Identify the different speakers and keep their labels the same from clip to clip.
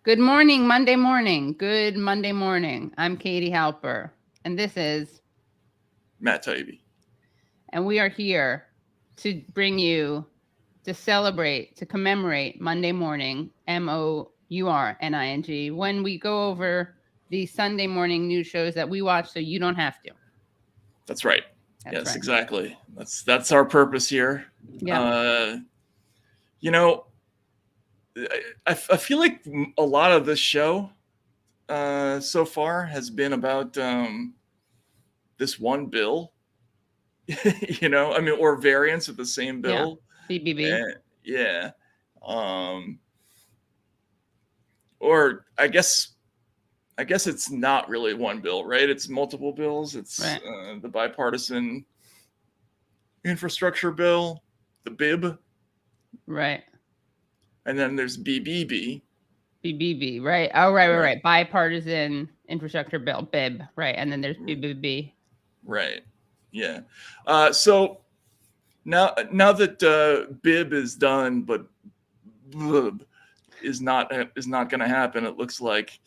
Speaker 1: Good morning, Monday morning. Good Monday morning. I'm Katie Halper, and this is
Speaker 2: Matt Taibbi.
Speaker 1: And we are here to bring you, to celebrate, to commemorate Monday morning, MOURNING, when we go over the Sunday morning news shows that we watch so you don't have to.
Speaker 2: That's right.
Speaker 1: That's
Speaker 2: yes,
Speaker 1: right.
Speaker 2: Exactly. That's our purpose here.
Speaker 1: Yeah.
Speaker 2: I feel like a lot of this show so far has been about this one bill, or variants of the same bill.
Speaker 1: Yeah. BBB.
Speaker 2: Yeah. Or I guess it's not really one bill, right? It's multiple bills. It's
Speaker 1: right.
Speaker 2: The bipartisan infrastructure bill, the BIB.
Speaker 1: Right.
Speaker 2: And then there's BBB.
Speaker 1: BBB, right. Oh, right. Bipartisan infrastructure bill, BIB, right. And then there's BBB.
Speaker 2: Right. Yeah. So now that BIB is done, but BIB is not going to happen, it looks like.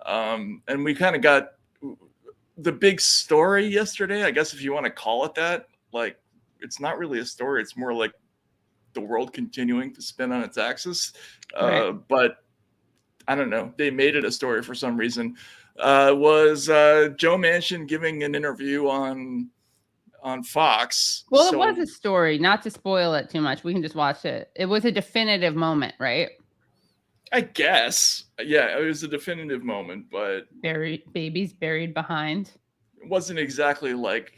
Speaker 2: And we kind of got the big story yesterday, I guess, if you want to call it that. Like, it's not really a story. It's more like the world continuing to spin on its axis.
Speaker 1: Right.
Speaker 2: But I don't know. They made it a story for some reason. Was Joe Manchin giving an interview on Fox?
Speaker 1: Well, it was a story. Not to spoil it too much, we can just watch it. It was a definitive moment, right?
Speaker 2: I guess. Yeah, it was a definitive moment, but
Speaker 1: babies buried behind.
Speaker 2: It wasn't exactly like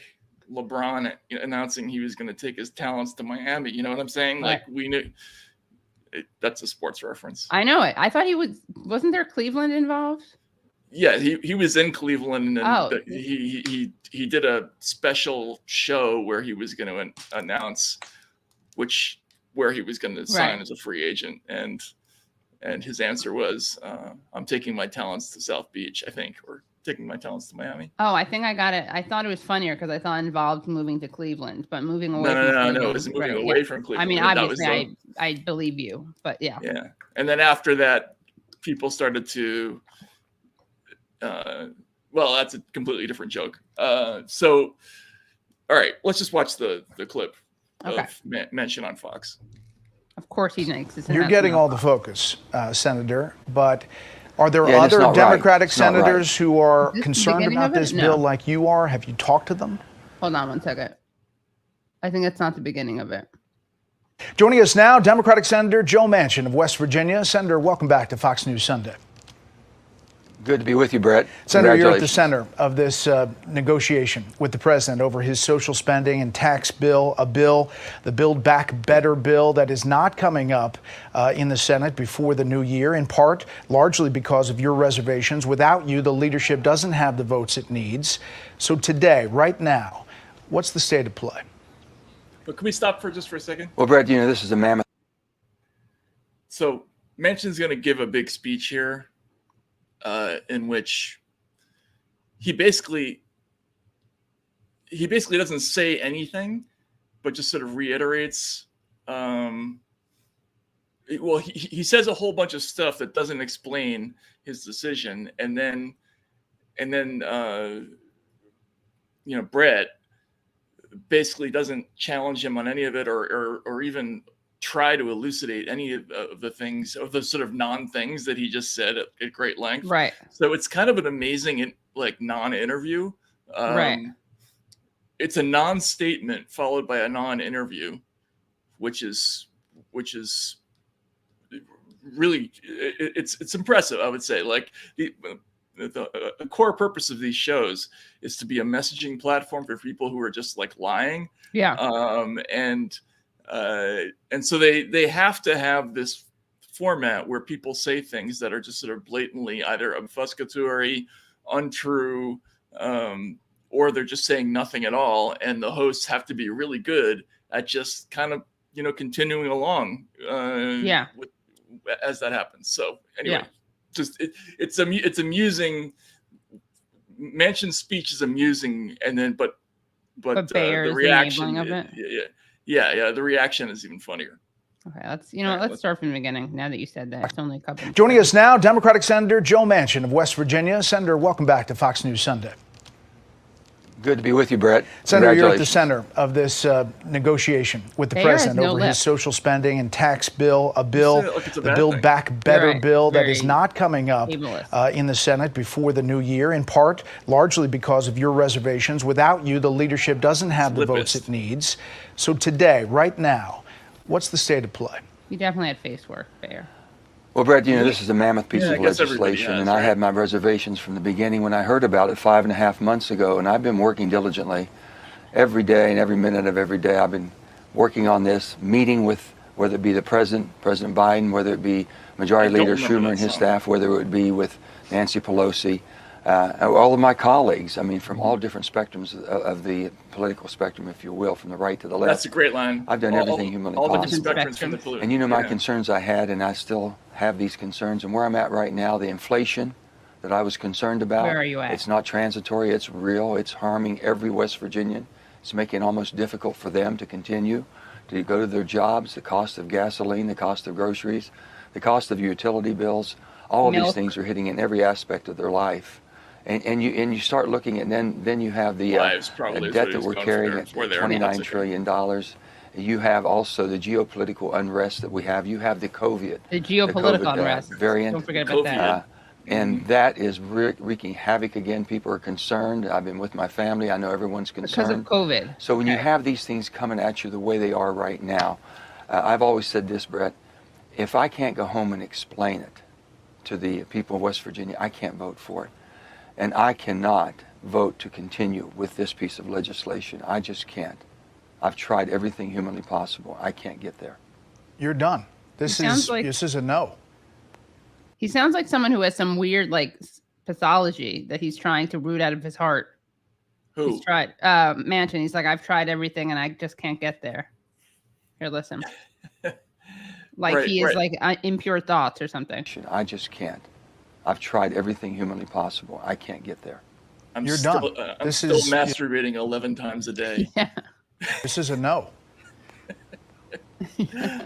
Speaker 2: LeBron announcing he was going to take his talents to Miami. You know what I'm saying?
Speaker 1: Right.
Speaker 2: Like, we knew. That's a sports reference.
Speaker 1: I know it. I thought he was. Wasn't there Cleveland involved?
Speaker 2: Yeah, he was in Cleveland, and he did a special show where he was going to announce where he was going to sign as a free agent, and his answer was, "I'm taking my talents to South Beach, I think, or taking my talents to Miami."
Speaker 1: Oh, I think I got it. I thought it was funnier because I thought it involved moving to Cleveland, but moving away.
Speaker 2: No, it was moving away from Cleveland.
Speaker 1: I mean, obviously, I believe you, but yeah.
Speaker 2: Yeah, and then after that, people started to. Well, that's a completely different joke. So, all right, let's just watch the clip of Manchin on Fox.
Speaker 1: Of course, he makes it.
Speaker 3: You're getting all the focus, Senator, but are there other Democratic senators who are concerned about this bill like you are? Have you talked to them?
Speaker 1: Hold on one second. I think it's not the beginning of it.
Speaker 3: Joining us now, Democratic Senator Joe Manchin of West Virginia. Senator, welcome back to Fox News Sunday.
Speaker 4: Good to be with you, Brett.
Speaker 3: Senator, you're at the center of this negotiation with the president over his social spending and tax bill, the Build Back Better bill that is not coming up in the Senate before the new year, in part largely because of your reservations. Without you, the leadership doesn't have the votes it needs. So today, right now, what's the state of play?
Speaker 2: But can we stop for just a second?
Speaker 4: Well, Brett, this is a mammoth.
Speaker 2: So Manchin's going to give a big speech here. In which he basically doesn't say anything, but just sort of reiterates. He says a whole bunch of stuff that doesn't explain his decision, and then Brett basically doesn't challenge him on any of it, or even try to elucidate any of the things, of the sort of non-things that he just said at great length.
Speaker 1: Right.
Speaker 2: So it's kind of an amazing, non-interview.
Speaker 1: Right.
Speaker 2: It's a non-statement followed by a non-interview, which is really, it's impressive, I would say. Like, the core purpose of these shows is to be a messaging platform for people who are just lying.
Speaker 1: Yeah.
Speaker 2: And so they have to have this format where people say things that are just sort of blatantly either obfuscatory, untrue, or they're just saying nothing at all. And the hosts have to be really good at just kind of, continuing along as that happens. So anyway, it's amusing. Manchin's speech is amusing, and then but the reaction
Speaker 1: of it.
Speaker 2: Yeah, the reaction is even funnier.
Speaker 1: Okay, let's start from the beginning. Now that you said that, it's only a couple.
Speaker 3: Joining us now, Democratic Senator Joe Manchin of West Virginia. Senator, welcome back to Fox News Sunday.
Speaker 4: Good to be with you, Brett.
Speaker 3: Senator, you're at the center of this negotiation with the president over his social spending and tax bill, the Build Back Better bill that is not coming up in the Senate before the new year, in part largely because of your reservations. Without you, the leadership doesn't have the votes it needs. So today, right now, what's the state of play?
Speaker 1: You definitely had face work there.
Speaker 4: Well, Brett, this is a mammoth piece of legislation, and I had my reservations from the beginning when I heard about it 5.5 months ago, and I've been working diligently every day and every minute of every day. I've been working on this, meeting with, whether it be the President Biden, whether it be Majority Leader Schumer and his staff, whether it would be with Nancy Pelosi, all of my colleagues, from all different spectrums of the political spectrum, if you will, from the right to the left.
Speaker 2: That's a great line.
Speaker 4: I've done everything humanly possible.
Speaker 2: All the different spectrums from the political.
Speaker 4: And my concerns I had, and I still have these concerns. And where I'm at right now, the inflation that I was concerned about.
Speaker 1: Where are you at?
Speaker 4: It's not transitory. It's real. It's harming every West Virginian. It's making it almost difficult for them to continue to go to their jobs. The cost of gasoline, the cost of groceries, the cost of utility bills. All of these things are hitting in every aspect of their life. And you start looking at then you have the debt that we're carrying at $29 trillion. You have also the geopolitical unrest that we have. You have the COVID.
Speaker 1: The geopolitical unrest.
Speaker 4: Variant.
Speaker 1: Don't forget about that.
Speaker 4: And that is wreaking havoc again. People are concerned. I've been with my family. I know everyone's concerned.
Speaker 1: Because of COVID.
Speaker 4: So when you have these things coming at you the way they are right now, I've always said this, Brett, if I can't go home and explain it to the people of West Virginia, I can't vote for it. And I cannot vote to continue with this piece of legislation. I just can't. I've tried everything humanly possible. I can't get there.
Speaker 3: You're done. This is a no.
Speaker 1: He sounds like someone who has some weird pathology that he's trying to root out of his heart.
Speaker 2: Who?
Speaker 1: He's tried Manchin. He's like, I've tried everything and I just can't get there. Here, listen. He is like impure thoughts or something.
Speaker 4: I just can't. I've tried everything humanly possible. I can't get there.
Speaker 3: You're done.
Speaker 2: I'm still masturbating 11 times a day.
Speaker 1: Yeah.
Speaker 3: This is a no.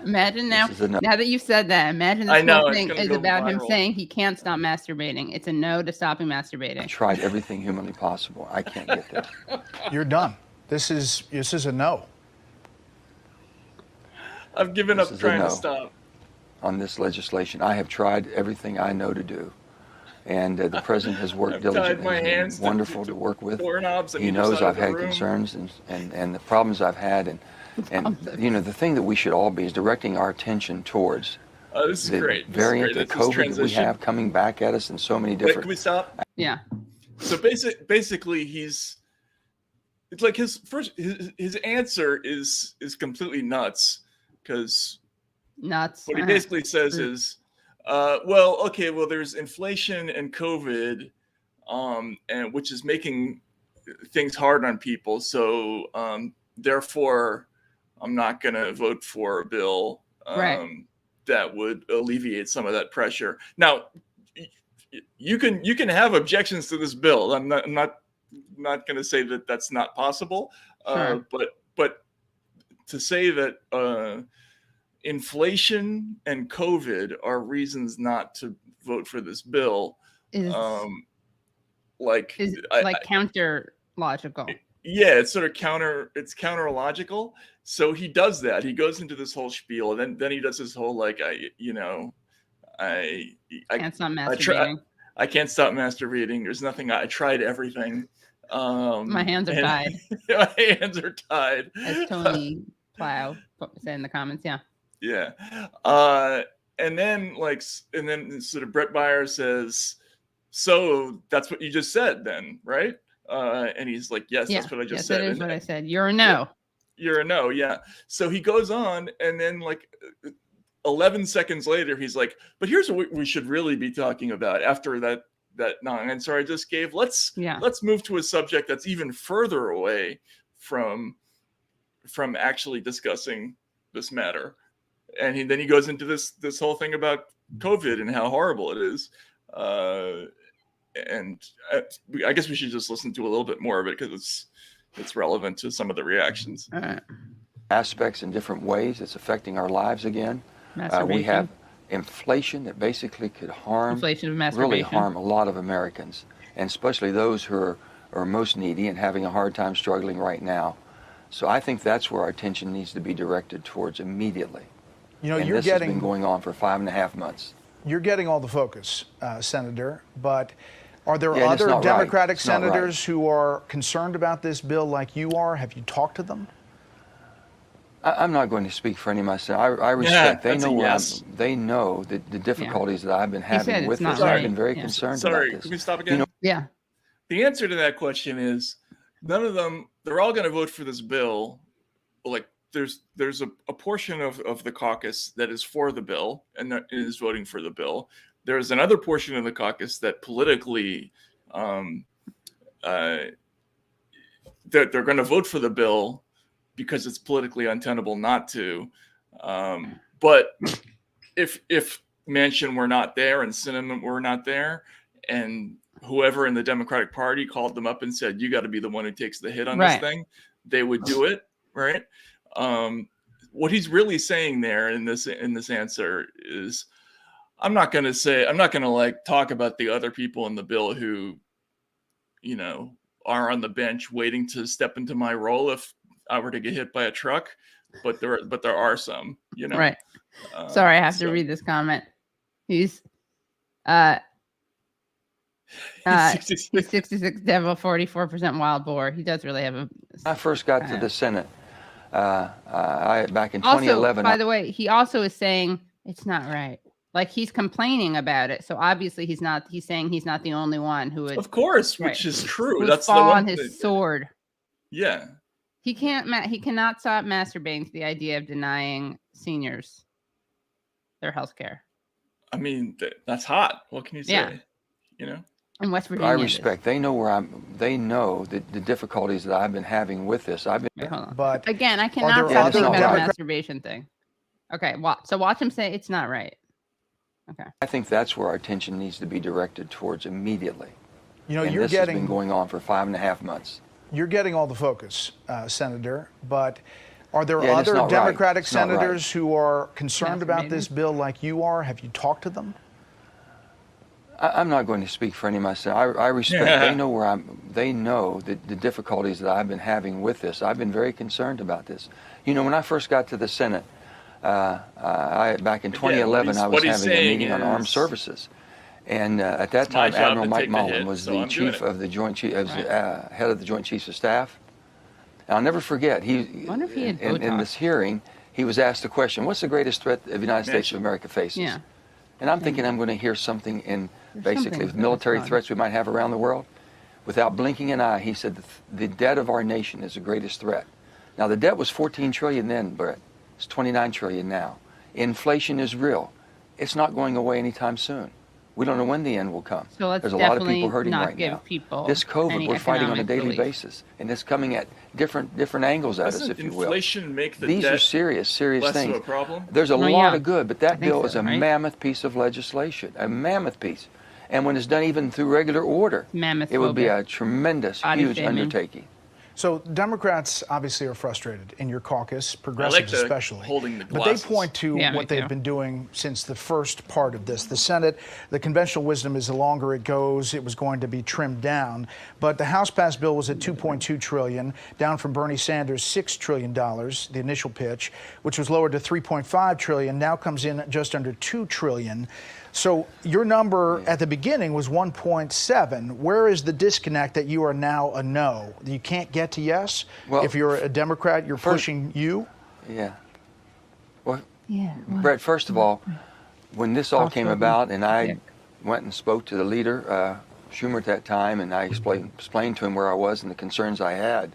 Speaker 1: Imagine now that you've said that, imagine this whole thing is about him saying he can't stop masturbating. It's a no to stopping masturbating.
Speaker 4: I've tried everything humanly possible. I can't get there.
Speaker 3: You're done. This is a no.
Speaker 2: I've given up trying to stop.
Speaker 4: On this legislation, I have tried everything I know to do. And the president has worked diligently. He's been wonderful to work with. He knows I've had concerns and the problems I've had. And the thing that we should all be is directing our attention towards the variant, the COVID that we have coming back at us in so many different...
Speaker 2: Can we stop?
Speaker 1: Yeah.
Speaker 2: So basically it's like his answer is completely nuts, because what he basically says is, there's inflation and COVID, and which is making things hard on people. So therefore, I'm not going to vote for a bill that would alleviate some of that pressure. Now, you can have objections to this bill. I'm not going to say that that's not possible.
Speaker 1: Sure.
Speaker 2: But to say that inflation and COVID are reasons not to vote for this bill
Speaker 1: is counter logical.
Speaker 2: Yeah, it's sort of counter logical. So he does that. He goes into this whole spiel, and then he does this whole I
Speaker 1: can't stop masturbating.
Speaker 2: I can't stop masturbating. There's nothing. I tried everything.
Speaker 1: My hands are tied.
Speaker 2: My hands are tied.
Speaker 1: As Tony Plow said in the comments. Yeah.
Speaker 2: Yeah. And then sort of Brett Baier says, so that's what you just said then, right? And he's like, yes, that's what I just said.
Speaker 1: That is what I said. You're a no.
Speaker 2: You're a no. Yeah. So he goes on, and then 11 seconds later, he's like, but here's what we should really be talking about after that non-answer I just gave. Let's move to a subject that's even further away from actually discussing this matter. And then he goes into this whole thing about COVID and how horrible it is. And I guess we should just listen to a little bit more of it, because it's relevant to some of the reactions.
Speaker 1: All right.
Speaker 4: aspects in different ways. It's affecting our lives again. We have inflation that basically could really harm a lot of Americans, and especially those who are most needy and having a hard time struggling right now. So I think that's where our attention needs to be directed towards immediately.
Speaker 3: You know,
Speaker 4: and this has been going on for 5.5 months.
Speaker 3: You're getting all the focus, Senator, but are there other Democratic senators who are concerned about this bill like you are? Have you talked to them?
Speaker 4: I'm not going to speak for any of my senators. I respect. They know the difficulties that I've been having with this. I've been very concerned about this.
Speaker 2: Can we stop again? The answer to that question is none of them. They're all going to vote for this bill. Like there's a portion of the caucus that is for the bill and that is voting for the bill. There's another portion of the caucus that politically that they're going to vote for the bill because it's politically untenable not to. But if Manchin were not there and Sinema were not there, and whoever in the Democratic Party called them up and said, "You got to be the one who takes the hit on this thing," they would do it, right? What he's really saying there in this answer is, I'm not going to like talk about the other people in the bill who, you know, are on the bench waiting to step into my role if I were to get hit by a truck, but there are some, you know. Right.
Speaker 1: Sorry, I have to read this comment. He's 66 devil, 44% wild boar. He does really have a.
Speaker 4: I first got to the Senate back in 2011.
Speaker 1: By the way, he also is saying it's not right. Like he's complaining about it. So obviously he's saying he's not the only one who would.
Speaker 2: Of course, which is true.
Speaker 1: That's fall the one on his sword.
Speaker 2: Yeah.
Speaker 1: He cannot stop masturbating to the idea of denying seniors their health care.
Speaker 2: I mean, that's hot. What can you say?
Speaker 1: Yeah.
Speaker 2: You know?
Speaker 1: In West Virginia.
Speaker 4: I respect. They know they know the difficulties that I've been having with this.
Speaker 1: Wait, hold on. But again, I cannot stop thinking about the masturbation thing. Okay, so watch him say it's not right. Okay.
Speaker 4: I think that's where our attention needs to be directed towards immediately.
Speaker 3: You know,
Speaker 4: this has been going on for 5.5 months.
Speaker 3: You're getting all the focus, Senator, but are there other Democratic senators who are concerned about this bill like you are? Have you talked to them?
Speaker 4: I'm not going to speak for any of my senators. I respect. They know the difficulties that I've been having with this. I've been very concerned about this. You know, when I first got to the Senate, back in 2011, I was having a meeting on armed services. And at that time, Admiral Mike Mullen was the chief of the Joint Chief, head of the Joint Chiefs of Staff. And I'll never forget. In this hearing, he was asked the question, "What's the greatest threat the United States of America faces?" Yeah. And I'm thinking I'm going to hear something in basically military threats we might have around the world. Without blinking an eye, he said the debt of our nation is the greatest threat. Now the debt was $14 trillion then, Brett. It's $29 trillion now. Inflation is real. It's not going away anytime soon. We don't know when the end will come.
Speaker 1: So let's
Speaker 4: There's a lot of people hurting right now. This
Speaker 1: COVID
Speaker 4: we're fighting on a daily basis, and it's coming at different angles at us, if you will.
Speaker 2: Inflation make the
Speaker 4: These
Speaker 2: debt
Speaker 4: are serious
Speaker 2: less
Speaker 4: things.
Speaker 2: Of a problem?
Speaker 4: There's a lot of good, but that bill is a mammoth piece of legislation, a mammoth piece. And when it's done even through regular order, it would be a tremendous, huge undertaking.
Speaker 3: So Democrats obviously are frustrated in your caucus, progressives especially. But they point to what they've been doing since the first part of this. The Senate, the conventional wisdom is the longer it goes, it was going to be trimmed down. But the House passed bill was at $2.2 trillion, down from Bernie Sanders' $6 trillion, the initial pitch, which was lowered to $3.5 trillion, now comes in just under $2 trillion. So your number at the beginning was 1.7. Where is the disconnect that you are now a no? You can't get to yes? Well, if you're a Democrat, you're pushing you?
Speaker 4: Yeah. Well, Brett, first of all, when this all came about and I went and spoke to the leader, Schumer at that time, and I explained to him where I was and the concerns I had.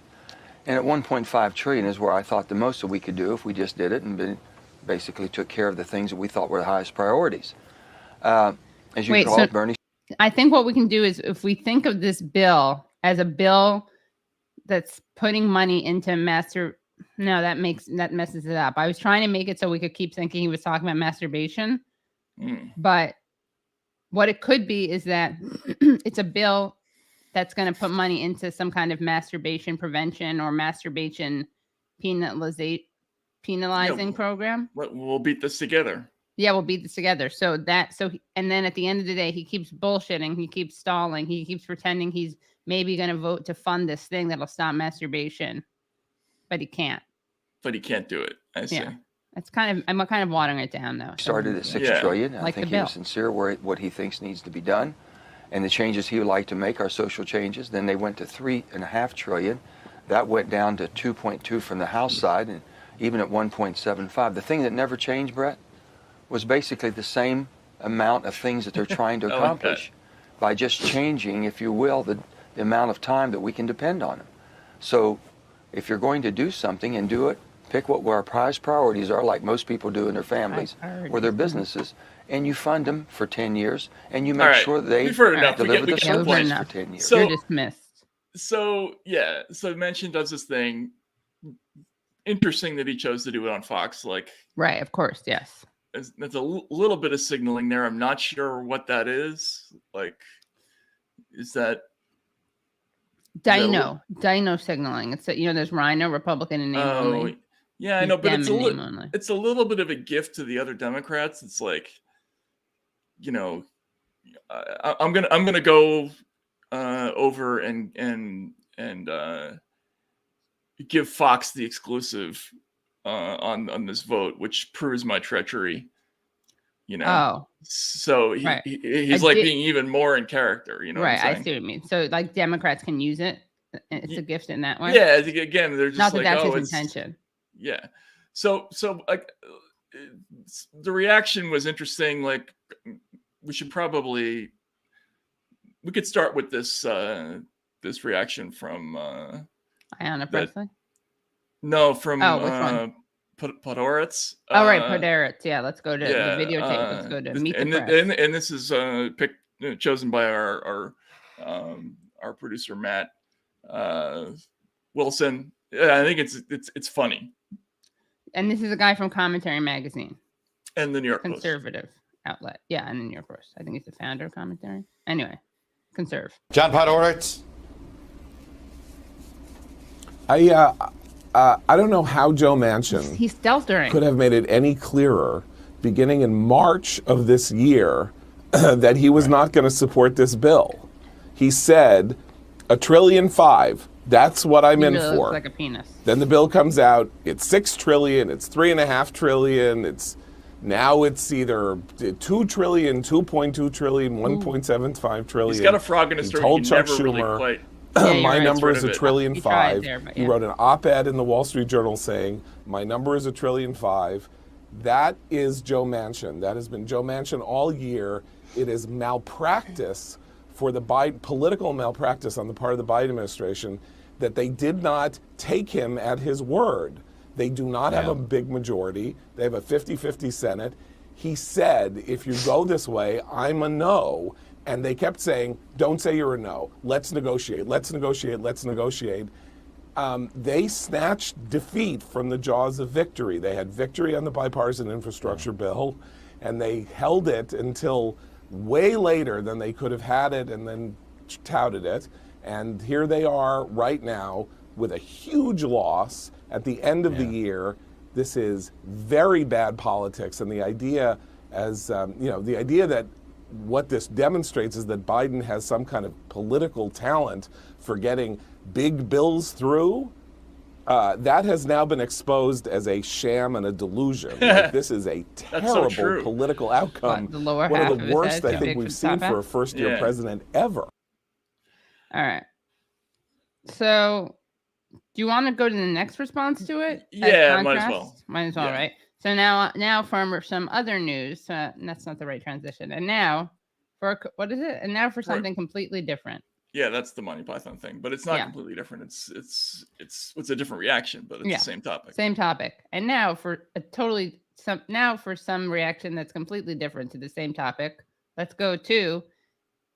Speaker 4: And at 1.5 trillion is where I thought the most that we could do if we just did it and basically took care of the things that we thought were the highest priorities. As you call it, Bernie.
Speaker 1: I think what we can do is if we think of this bill as a bill that's putting money into that messes it up. I was trying to make it so we could keep thinking he was talking about masturbation. But what it could be is that it's a bill that's going to put money into some kind of masturbation prevention or masturbation penalization penalizing program.
Speaker 2: We'll beat this together.
Speaker 1: Yeah, we'll beat this together. And then at the end of the day, he keeps bullshitting. He keeps stalling. He keeps pretending he's maybe going to vote to fund this thing that'll stop masturbation, but he can't.
Speaker 2: But he can't do it. I see.
Speaker 1: Yeah. I'm kind of watering it down though.
Speaker 4: Started at $6 trillion.
Speaker 1: Like
Speaker 4: I think he was sincere what he thinks needs to be done, and the changes he would like to make are social changes. Then they went to $3.5 trillion. That went down to 2.2 from the House side, and even at 1.75. The thing that never changed, Brett, was basically the same amount of things that they're trying to accomplish by just changing, if you will, the amount of time that we can depend on them. So if you're going to do something and do it, pick what our priorities are, like most people do in their families or their businesses, and you fund them for 10 years, and you make sure that they deliver the surplus for 10 years.
Speaker 1: So, you're dismissed.
Speaker 2: So Manchin does this thing. Interesting that he chose to do it on Fox.
Speaker 1: Right, of course, yes.
Speaker 2: There's a little bit of signaling there. I'm not sure what that is. Is that
Speaker 1: Dino signaling? It's there's Rhino, Republican in name only.
Speaker 2: Yeah, I know, but it's a little bit of a gift to the other Democrats. It's I'm gonna go over and give Fox the exclusive on this vote, which proves my treachery. So he's being even more in character.
Speaker 1: Right, I see what you mean. So Democrats can use it. It's a gift in that way.
Speaker 2: Yeah, again, they're just
Speaker 1: not that that's his intention.
Speaker 2: Yeah. So the reaction was interesting. We could start with this reaction from
Speaker 1: Ayanna Pressley.
Speaker 2: No, from Podhoretz.
Speaker 1: Right, Podhoretz. Yeah, let's go to the videotape. Let's go to Meet the Press.
Speaker 2: And this is chosen by our producer Matt Wilson. Yeah, I think it's funny.
Speaker 1: And this is a guy from Commentary Magazine
Speaker 2: and the New York
Speaker 1: conservative outlet. Yeah, and the New York Post. I think he's the founder of Commentary. Anyway, conserve.
Speaker 5: John Podhoretz.
Speaker 6: I don't know how Joe Manchin
Speaker 1: he's steltering.
Speaker 6: Could have made it any clearer beginning in March of this year that he was not going to support this bill. He said $1.5 trillion. That's what I'm in for.
Speaker 1: Looks like a penis.
Speaker 6: Then the bill comes out. It's $6 trillion. It's $3.5 trillion. It's either $2 trillion, $2.2 trillion, $1.75 trillion.
Speaker 2: He's got a frog in his throat.
Speaker 6: He told Chuck
Speaker 2: Schumer,
Speaker 6: really
Speaker 2: quite.
Speaker 6: My number is $1.5 trillion. He
Speaker 1: yeah.
Speaker 6: wrote an op-ed in the Wall Street Journal saying my number is $1.5 trillion. That is Joe Manchin. That has been Joe Manchin all year. It is malpractice for the political malpractice on the part of the Biden administration that they did not take him at his word. They do not have a big majority. They have a 50-50 Senate. He said, if you go this way, I'm a no. And they kept saying, don't say you're a no. Let's negotiate. Let's negotiate. Let's negotiate. They snatched defeat from the jaws of victory. They had victory on the bipartisan infrastructure bill, and they held it until way later than they could have had it and then touted it. And here they are right now with a huge loss at the end of the year. This is very bad politics. And the idea the idea that what this demonstrates is that Biden has some kind of political talent for getting big bills through. That has now been exposed as a sham and a delusion. This is a terrible political outcome.
Speaker 1: The lower
Speaker 6: one
Speaker 1: half
Speaker 6: of the worst I think we've seen for a first-year president ever.
Speaker 1: All right. So, do you want to go to the next response to it?
Speaker 2: Yeah, might as well.
Speaker 1: Might as well, right? So now for some other news, that's not the right transition. And now for what is it? And now for something completely different.
Speaker 2: Yeah, that's the Monty Python thing, but it's not completely different. It's a different reaction, but it's the same topic.
Speaker 1: Same topic. And now for some reaction that's completely different to the same topic. Let's go to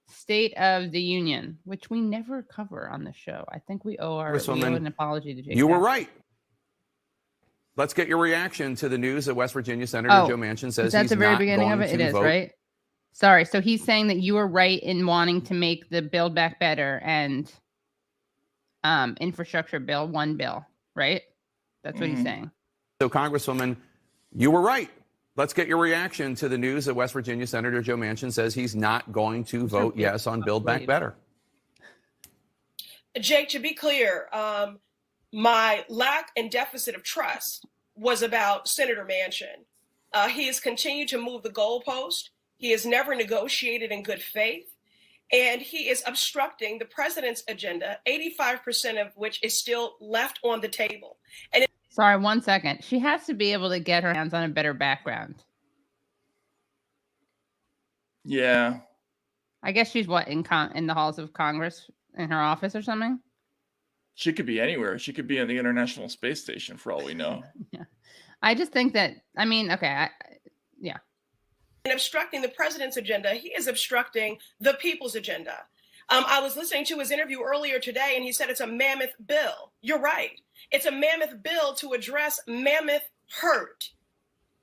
Speaker 1: State of the Union, which we never cover on the show. I think we owe an apology to Jake.
Speaker 5: You were right. Let's get your reaction to the news that West Virginia Senator Joe Manchin says
Speaker 1: he's the very beginning of it. It is
Speaker 5: vote.
Speaker 1: Right. Sorry. So he's saying that you were right in wanting to make the Build Back Better and infrastructure bill one bill, right? That's what he's saying.
Speaker 5: So, Congresswoman, you were right. Let's get your reaction to the news that West Virginia Senator Joe Manchin says he's not going to vote yes on Build Back Better.
Speaker 7: Jake, to be clear, my lack and deficit of trust was about Senator Manchin. He has continued to move the goalpost. He has never negotiated in good faith. And he is obstructing the president's agenda, 85% of which is still left on the table. And
Speaker 1: sorry, 1 second. She has to be able to get her hands on a better background.
Speaker 2: Yeah.
Speaker 1: I guess she's what, in the halls of Congress in her office or something?
Speaker 2: She could be anywhere. She could be on the International Space Station for all we know.
Speaker 1: Yeah. I just think that, I mean, okay, yeah.
Speaker 7: And obstructing the president's agenda, he is obstructing the people's agenda. I was listening to his interview earlier today, and he said it's a mammoth bill. You're right. It's a mammoth bill to address mammoth hurt.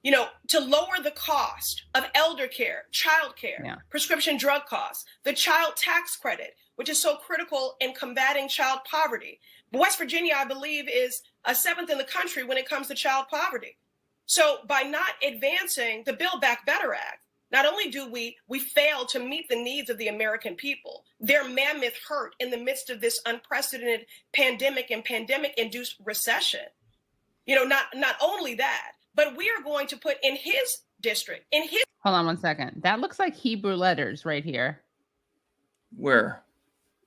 Speaker 7: You know, to lower the cost of elder care, child care, prescription drug costs, the child tax credit, which is so critical in combating child poverty. West Virginia, I believe, is a 7th in the country when it comes to child poverty. So by not advancing the Build Back Better Act, not only do we fail to meet the needs of the American people, their mammoth hurt in the midst of this unprecedented pandemic and pandemic-induced recession. You know, not only that, but we are going to put in his district, in his...
Speaker 1: Hold on 1 second. That looks like Hebrew letters right here.
Speaker 2: Where?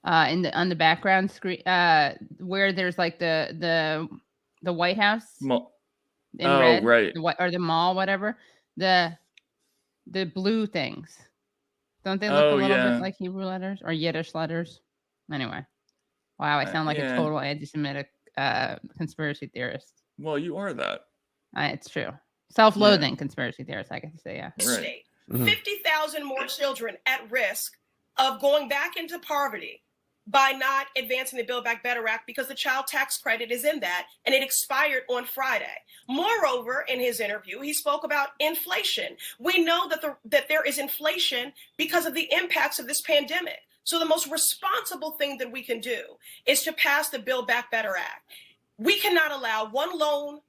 Speaker 1: On the background screen, where there's like the White House. In red,
Speaker 2: right.
Speaker 1: Or the mall, whatever. The blue things. Don't they look a little bit like Hebrew letters or Yiddish letters? Anyway. Wow, I sound like a total anti-Semitic conspiracy theorist.
Speaker 2: Well, you are that.
Speaker 1: It's true. Self-loathing conspiracy theorist, I can say, yeah.
Speaker 7: Right. 50,000 more children at risk of going back into poverty by not advancing the Build Back Better Act because the child tax credit is in that and it expired on Friday. Moreover, in his interview, he spoke about inflation. We know that there is inflation because of the impacts of this pandemic. So the most responsible thing that we can do is to pass the Build Back Better Act. We cannot allow one lone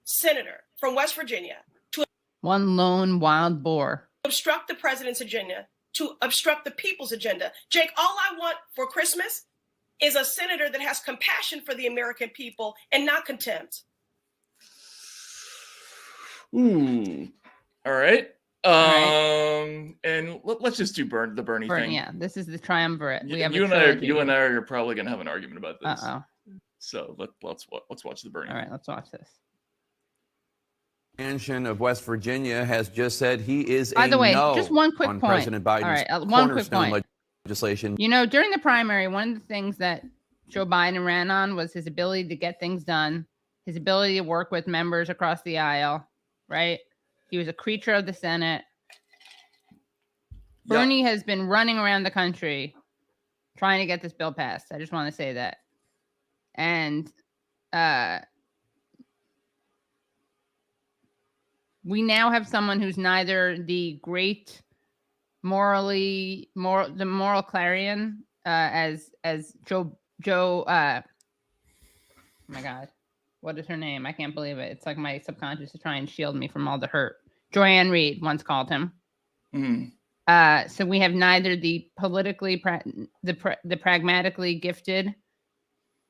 Speaker 7: senator from West Virginia to
Speaker 1: one lone wild boar
Speaker 7: obstruct the president's agenda, to obstruct the people's agenda. Jake, all I want for Christmas is a senator that has compassion for the American people and not contempt.
Speaker 2: Ooh. All right. And let's just do the Bernie thing.
Speaker 1: Yeah, this is the triumvirate. We have
Speaker 2: you and I are probably going to have an argument about this. So let's watch the Bernie.
Speaker 1: All right, let's watch this.
Speaker 5: Manchin of West Virginia has just said he is
Speaker 1: By the way,
Speaker 5: no
Speaker 1: just one quick
Speaker 5: on
Speaker 1: point.
Speaker 5: President Biden's
Speaker 1: one quick point.
Speaker 5: Legislation.
Speaker 1: You know, during the primary, one of the things that Joe Biden ran on was his ability to get things done, his ability to work with members across the aisle, right? He was a creature of the Senate. Bernie has been running around the country trying to get this bill passed. I just want to say that. And we now have someone who's neither the great the moral clarion as Joe oh my God, what is her name? I can't believe it. It's like my subconscious is trying to shield me from all the hurt. Joanne Reed once called him. So we have neither the politically the pragmatically gifted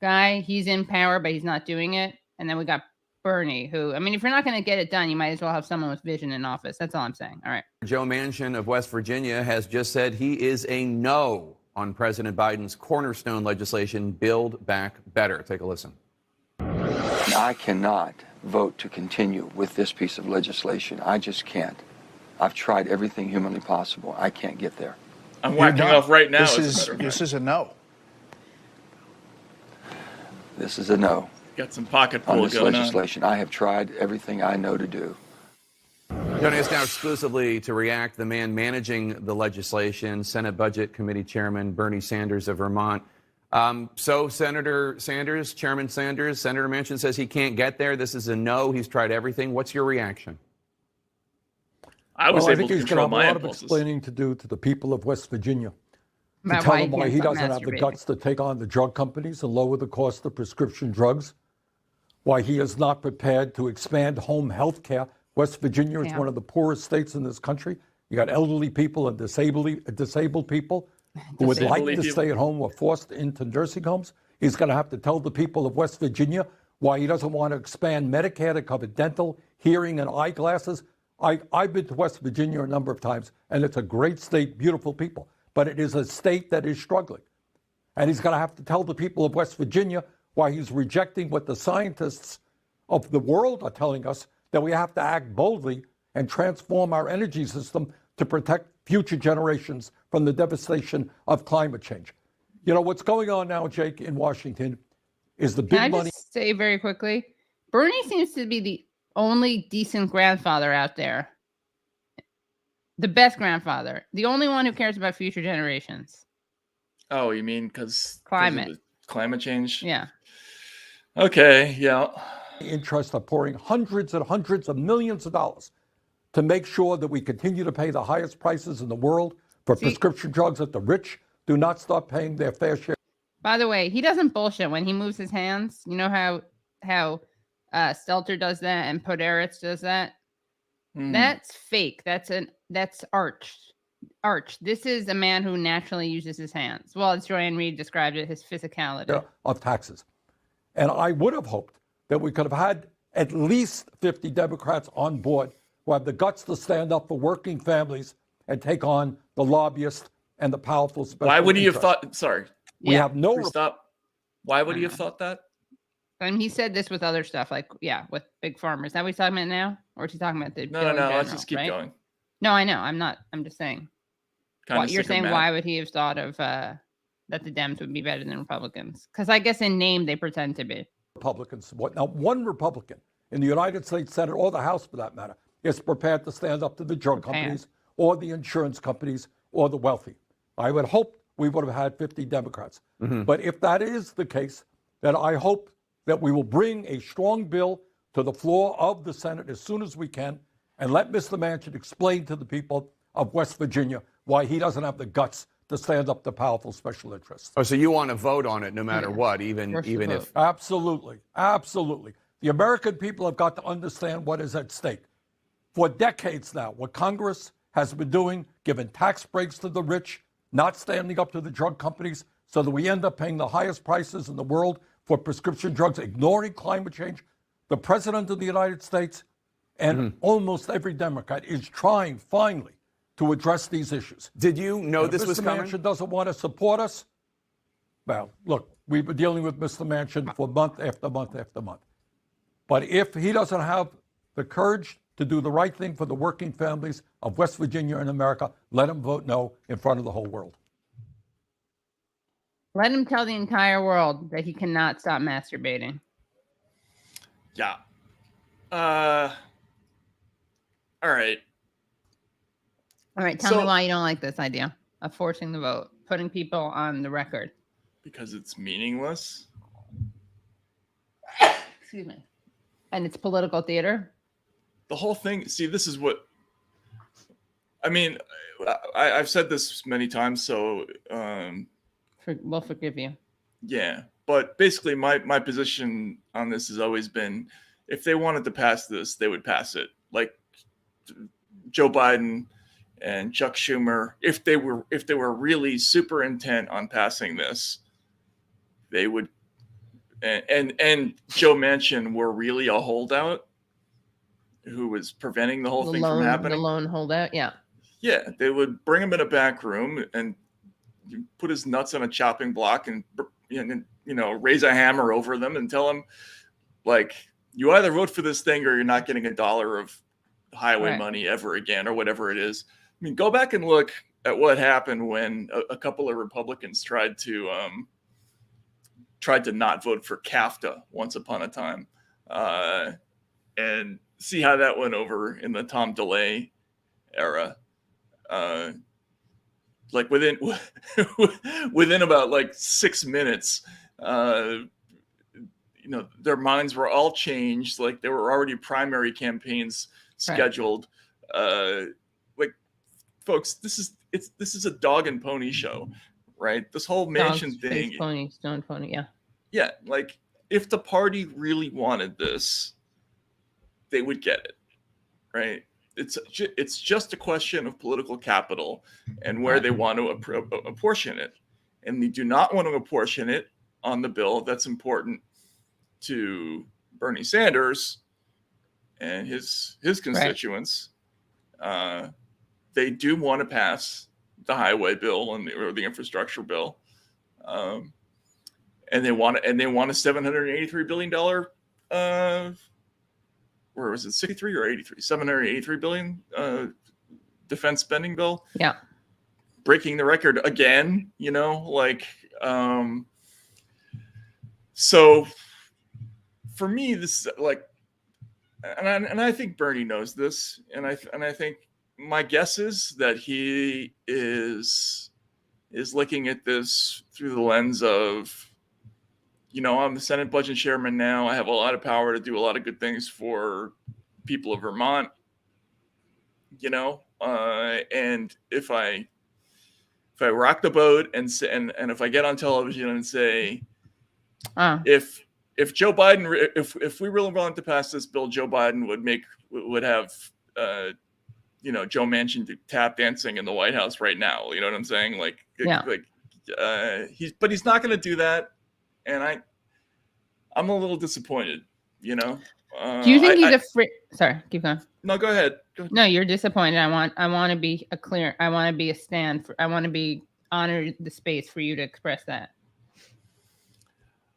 Speaker 1: guy. He's in power, but he's not doing it. And then we got Bernie, who, I mean, if you're not going to get it done, you might as well have someone with vision in office. That's all I'm saying. All right.
Speaker 5: Joe Manchin of West Virginia has just said he is a no on President Biden's cornerstone legislation, Build Back Better. Take a listen.
Speaker 4: I cannot vote to continue with this piece of legislation. I just can't. I've tried everything humanly possible. I can't get there.
Speaker 2: I'm whacking off right now.
Speaker 3: This is a no.
Speaker 4: This is a no.
Speaker 2: Got some pocket pull
Speaker 4: on this
Speaker 2: going
Speaker 4: legislation. I have tried everything I know to do.
Speaker 5: Joining us now exclusively to react, the man managing the legislation, Senate Budget Committee Chairman Bernie Sanders of Vermont. So Senator Sanders, Chairman Sanders, Senator Manchin says he can't get there. This is a no. He's tried everything. What's your reaction?
Speaker 2: I was able
Speaker 8: to control my impulses. I think he's going to have a lot of explaining to do to the people of West Virginia. To tell them why he doesn't have the guts to take on the drug companies and lower the cost of prescription drugs. why he is not prepared to expand home health care. West Virginia is one of the poorest states in this country. You got elderly people and disabled people who would like to stay at home or forced into nursing homes. He's going to have to tell the people of West Virginia why he doesn't want to expand Medicare to cover dental, hearing, and eyeglasses. I've been to West Virginia a number of times, and it's a great state, beautiful people. But it is a state that is struggling. And he's going to have to tell the people of West Virginia why he's rejecting what the scientists of the world are telling us, that we have to act boldly and transform our energy system to protect future generations from the devastation of climate change. You know, what's going on now, Jake, in Washington is the big money.
Speaker 1: Can I just say very quickly, Bernie seems to be the only decent grandfather out there. The best grandfather. The only one who cares about future generations.
Speaker 2: Oh, you mean because
Speaker 1: climate
Speaker 2: change?
Speaker 1: Yeah.
Speaker 2: Okay, yeah.
Speaker 8: Interests are pouring hundreds and hundreds of millions of dollars to make sure that we continue to pay the highest prices in the world for prescription drugs, that the rich do not start paying their fair share.
Speaker 1: By the way, he doesn't bullshit when he moves his hands. You know how Stelter does that and Podhoretz does that? That's fake. That's arch. This is a man who naturally uses his hands. Well, as Joanne Reed described it, his physicality.
Speaker 8: Of taxes. And I would have hoped that we could have had at least 50 Democrats on board who have the guts to stand up for working families and take on the lobbyists and the powerful special
Speaker 2: Why would he have
Speaker 8: interests.
Speaker 2: thought? Sorry.
Speaker 8: We have no.
Speaker 2: Stop. Why would he have thought that?
Speaker 1: And he said this with other stuff, like, with big farmers. Is that what he's talking about now? Or is he talking about the
Speaker 2: No.
Speaker 1: general,
Speaker 2: Let's just keep going.
Speaker 1: No, I know. I'm not. I'm just saying. You're saying why would he have thought of that the Dems would be better than Republicans? Because I guess in name they pretend to be.
Speaker 8: Republicans support. Now, one Republican in the United States Senate or the House, for that matter, is prepared to stand up to the drug companies or the insurance companies or the wealthy. I would hope we would have had 50 Democrats. But if that is the case, then I hope that we will bring a strong bill to the floor of the Senate as soon as we can and let Mr. Manchin explain to the people of West Virginia why he doesn't have the guts to stand up to powerful special interests.
Speaker 5: Oh, so you want to vote on it no matter what, even if...
Speaker 8: Absolutely. Absolutely. The American people have got to understand what is at stake. For decades now, what Congress has been doing, giving tax breaks to the rich, not standing up to the drug companies, so that we end up paying the highest prices in the world for prescription drugs, ignoring climate change. The President of the United States and almost every Democrat is trying finally to address these issues.
Speaker 5: Did you know this was coming?
Speaker 8: Mr. Manchin doesn't want to support us. Well, look, we've been dealing with Mr. Manchin for month after month after month. But if he doesn't have the courage to do the right thing for the working families of West Virginia and America, let him vote no in front of the whole world.
Speaker 1: Let him tell the entire world that he cannot stop masturbating.
Speaker 2: Yeah. All right.
Speaker 1: All right. Tell me why you don't like this idea of forcing the vote, putting people on the record.
Speaker 2: Because it's meaningless.
Speaker 1: Excuse me. And it's political theater.
Speaker 2: The whole thing. See, this is what. I mean, I've said this many times, so.
Speaker 1: We'll forgive you.
Speaker 2: Yeah, but basically, my position on this has always been, if they wanted to pass this, they would pass it. Like Joe Biden and Chuck Schumer, if they were really super intent on passing this, they would. And Joe Manchin were really a holdout who was preventing the whole thing from happening.
Speaker 1: The lone holdout, yeah.
Speaker 2: Yeah, they would bring him in a back room and put his nuts on a chopping block and raise a hammer over them and tell him, like, you either vote for this thing or you're not getting $1 of highway money ever again, or whatever it is. I mean, go back and look at what happened when a couple of Republicans tried to not vote for CAFTA once upon a time, and see how that went over in the Tom DeLay era. Like within about like 6 minutes, their minds were all changed. Like there were already primary campaigns scheduled. Like, folks, this is a dog and pony show, right? This whole Manchin thing.
Speaker 1: Pony, stone pony, yeah.
Speaker 2: Yeah, like if the party really wanted this, they would get it, right? It's just a question of political capital and where they want to apportion it, and they do not want to apportion it on the bill that's important to Bernie Sanders and his constituents. Right. They do want to pass the highway bill or the infrastructure bill, and they want a $783 billion. Or was it 63 or 83? 783 billion defense spending bill.
Speaker 1: Yeah,
Speaker 2: breaking the record again. So for me, this and I think Bernie knows this, and I think my guess is that he is looking at this through the lens of, I'm the Senate Budget Chairman now. I have a lot of power to do a lot of good things for people of Vermont. And if I rock the boat and if I get on television and say, if Joe Biden, if we really wanted to pass this bill, Joe Biden would have Joe Manchin tap dancing in the White House right now. You know what I'm saying? He's not going to do that. And I'm a little disappointed,
Speaker 1: Do you think he's sorry, keep going.
Speaker 2: No, go ahead.
Speaker 1: No, you're disappointed. I want to be I want to be a stand for, I want to be honored the space for you to express that.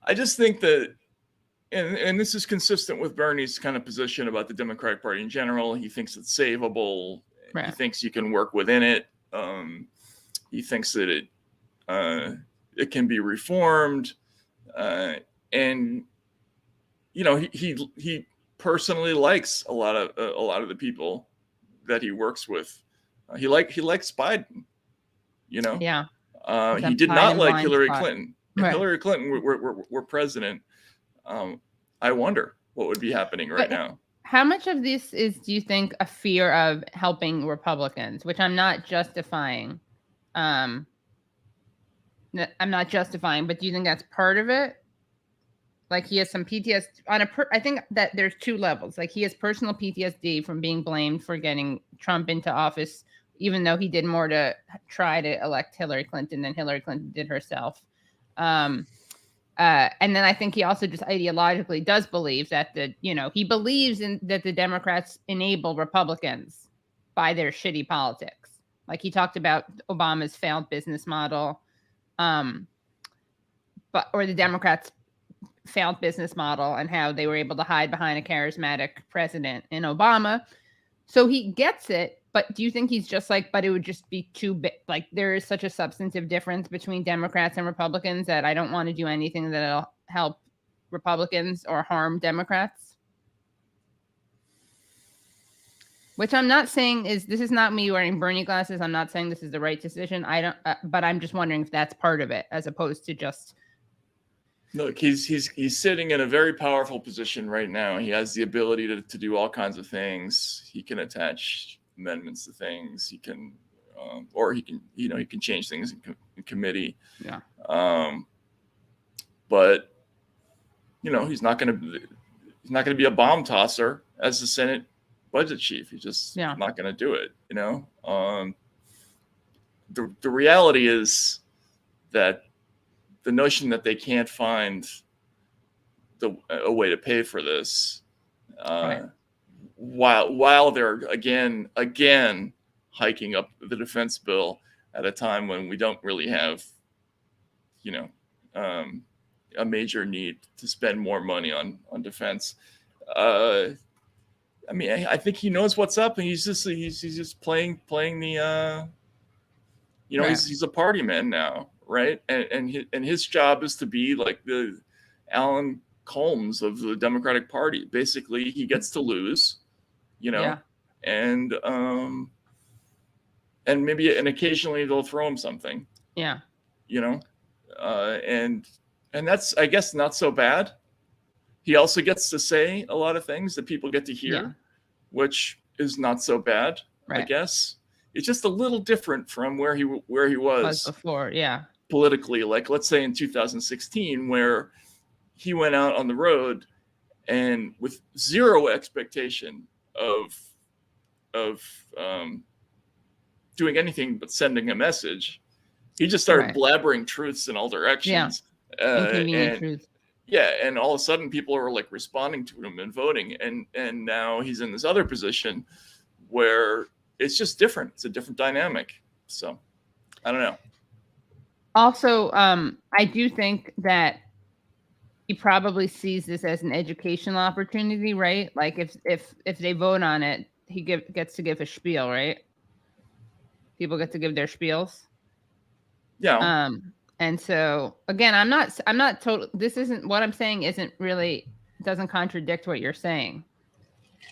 Speaker 2: I just think that, and this is consistent with Bernie's kind of position about the Democratic Party in general. He thinks it's savable. Right. He thinks you can work within it. He thinks that it can be reformed. And he personally likes a lot of the people that he works with. He likes Biden.
Speaker 1: Yeah.
Speaker 2: He did not like Hillary Clinton. If
Speaker 1: Right.
Speaker 2: Hillary Clinton were president, I wonder what would be happening right now.
Speaker 1: How much of this is, do you think, a fear of helping Republicans, which I'm not justifying? I'm not justifying, but do you think that's part of it? Like he has some PTSD I think that there's two levels. Like he has personal PTSD from being blamed for getting Trump into office, even though he did more to try to elect Hillary Clinton than Hillary Clinton did herself. And then I think he also just ideologically does believe that he believes that the Democrats enable Republicans by their shitty politics. Like he talked about Obama's failed business model, or the Democrats' failed business model and how they were able to hide behind a charismatic president in Obama. So he gets it, but do you think he's just but it would just be too big? Like there is such a substantive difference between Democrats and Republicans that I don't want to do anything that'll help Republicans or harm Democrats. Which I'm not saying this is not me wearing Bernie glasses. I'm not saying this is the right decision. But I'm just wondering if that's part of it, as opposed to just.
Speaker 2: Look, he's sitting in a very powerful position right now. He has the ability to do all kinds of things. He can attach amendments to things. He can, or he can, he can change things in committee.
Speaker 1: Yeah.
Speaker 2: But he's not going to be a bomb tosser as the Senate budget chief. He's just not going to do it. The reality is that the notion that they can't find a way to pay for this, right. while they're again hiking up the defense bill at a time when we don't really have, a major need to spend more money on defense. I think he knows what's up, and he's just playing the, right. he's a party man now. Right. And his job is to be like the Alan Colmes of the Democratic Party. Basically, he gets to lose, and maybe occasionally they'll throw him something.
Speaker 1: Yeah.
Speaker 2: And that's, I guess, not so bad. He also gets to say a lot of things that people get to hear, which is not so bad, right. I guess. It's just a little different from where he was
Speaker 1: before, politically.
Speaker 2: Like, let's say in 2016, where he went out on the road and with zero expectation of doing anything but sending a message, he just started blabbering truths in all directions.
Speaker 1: Inconvenient truths.
Speaker 2: Yeah, and all of a sudden people are like responding to him and voting, and now he's in this other position where it's just different. It's a different dynamic. So I don't know.
Speaker 1: Also, I do think that he probably sees this as an educational opportunity, right? Like if they vote on it, he gets to give a spiel, right? People get to give their spiels.
Speaker 2: Yeah.
Speaker 1: And so again, I'm not total. This isn't what I'm saying. Doesn't contradict what you're saying.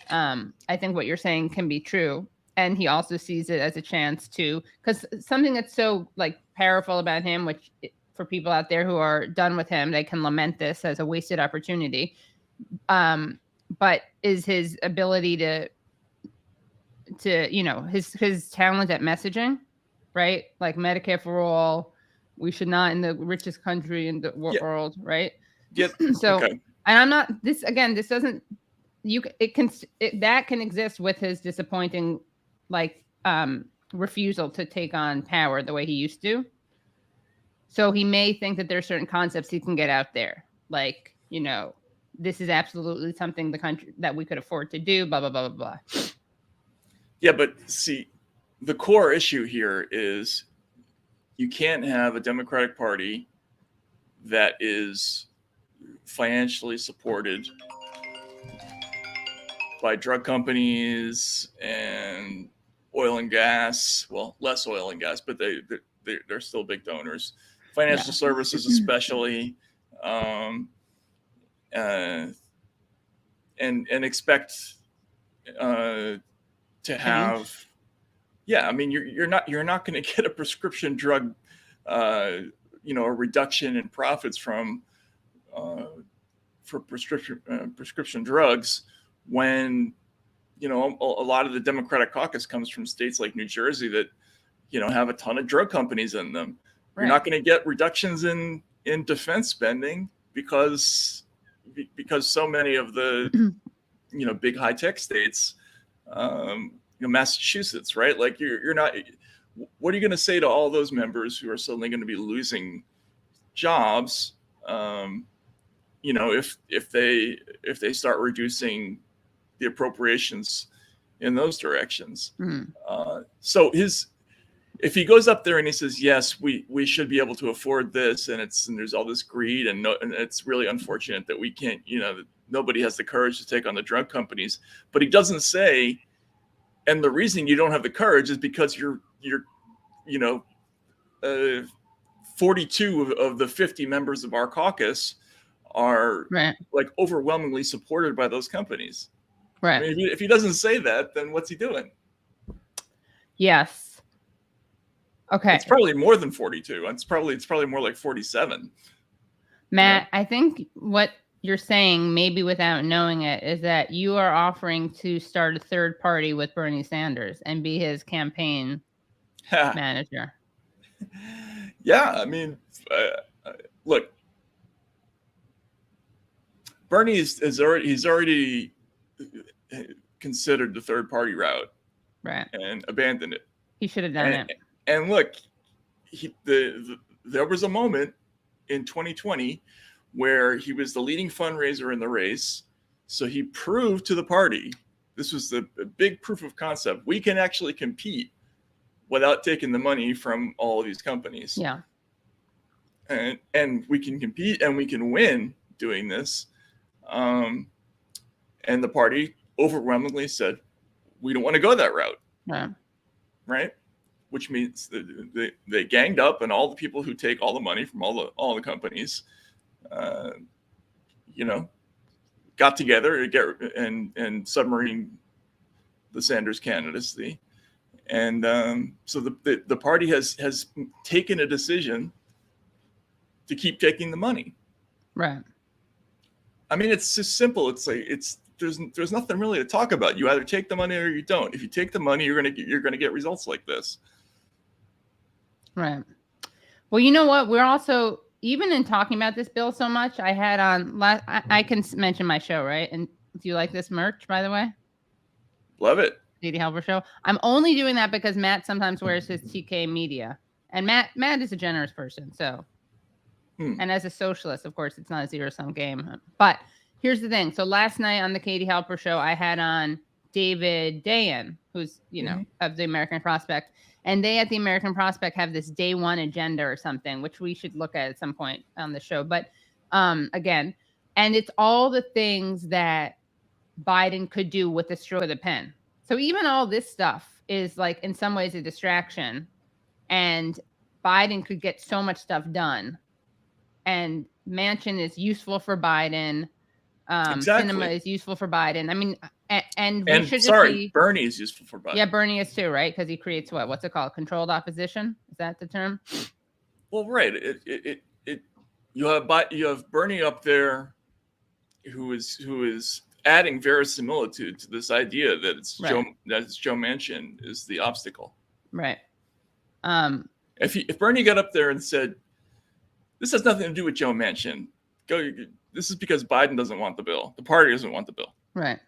Speaker 1: I think what you're saying can be true, and he also sees it as a chance to, because something that's so like powerful about him, which for people out there who are done with him, they can lament this as a wasted opportunity. But is his ability to his talent at messaging, right? Like Medicare for all. We should not in the richest country in the world, right?
Speaker 2: Yep.
Speaker 1: So,
Speaker 2: okay.
Speaker 1: And I'm not this again. This doesn't. That can exist with his disappointing, like refusal to take on power the way he used to. So he may think that there are certain concepts he can get out there, like this is absolutely something the country that we could afford to do. Blah blah blah blah blah.
Speaker 2: Yeah, but see, the core issue here is, you can't have a Democratic Party that is financially supported by drug companies and oil and gas. Well, less oil and gas, but they're still big donors. Financial services, especially, and expect to have. Yeah, I mean, you're not going to get a prescription drug, a reduction in profits from for prescription drugs when a lot of the Democratic caucus comes from states like New Jersey that have a ton of drug companies in them. Right. You're not going to get reductions in defense spending because so many of the big high tech states. Massachusetts, right? Like you're not. What are you going to say to all those members who are suddenly going to be losing jobs? If they start reducing the appropriations in those directions. So if he goes up there and he says, yes, we should be able to afford this, and there's all this greed, and it's really unfortunate that we can't, that nobody has the courage to take on the drug companies, but he doesn't say. And the reason you don't have the courage is because you're 42 of the 50 members of our caucus are like overwhelmingly supported by those companies. Right. I mean, if he doesn't say that, then what's he doing?
Speaker 1: Yes. Okay.
Speaker 2: It's probably more than 42. It's probably more like 47.
Speaker 1: Matt, I think what you're saying, maybe without knowing it, is that you are offering to start a third party with Bernie Sanders and be his campaign manager.
Speaker 2: Yeah, I mean, look, Bernie he's already considered the third party route,
Speaker 1: right,
Speaker 2: and abandoned it.
Speaker 1: He should have done it.
Speaker 2: And look, there was a moment in 2020 where he was the leading fundraiser in the race. So he proved to the party, this was the big proof of concept, we can actually compete without taking the money from all of these companies.
Speaker 1: Yeah.
Speaker 2: And we can compete and we can win doing this. And the party overwhelmingly said, we don't want to go that route.
Speaker 1: Yeah.
Speaker 2: Right? Which means they ganged up, and all the people who take all the money from all the companies got together and submarine the Sanders candidacy. And so the party has taken a decision to keep taking the money.
Speaker 1: Right.
Speaker 2: I mean, it's just simple. It's like there's nothing really to talk about. You either take the money or you don't. If you take the money, you're gonna get results like this.
Speaker 1: Right. Well, you know what? We're also even in talking about this bill so much, I had on I can mention my show, right? And do you like this merch, by the way?
Speaker 2: Love it.
Speaker 1: Katie Halper show. I'm only doing that because Matt sometimes wears his TK media, and Matt is a generous person. So, and as a socialist, of course, it's not a zero-sum game. But here's the thing. So last night on the Katie Halper show, I had on David Dayen, who's of the American Prospect, and they at the American Prospect have this day one agenda or something, which we should look at some point on the show. But again, and it's all the things that Biden could do with the stroke of the pen. So even all this stuff is like in some ways a distraction, and Biden could get so much stuff done. And Manchin is useful for Biden. Cinema is useful for Biden. I mean, and we should
Speaker 2: Bernie is useful for Biden.
Speaker 1: Yeah, Bernie is too, right? Because he creates what's it called? Controlled opposition? Is that the term?
Speaker 2: Well, right. You have Bernie up there, who is adding verisimilitude to this idea that it's Joe Manchin is the obstacle.
Speaker 1: Right.
Speaker 2: If Bernie got up there and said, "This has nothing to do with Joe Manchin. This is because Biden doesn't want the bill. The party doesn't want the bill."
Speaker 1: Right.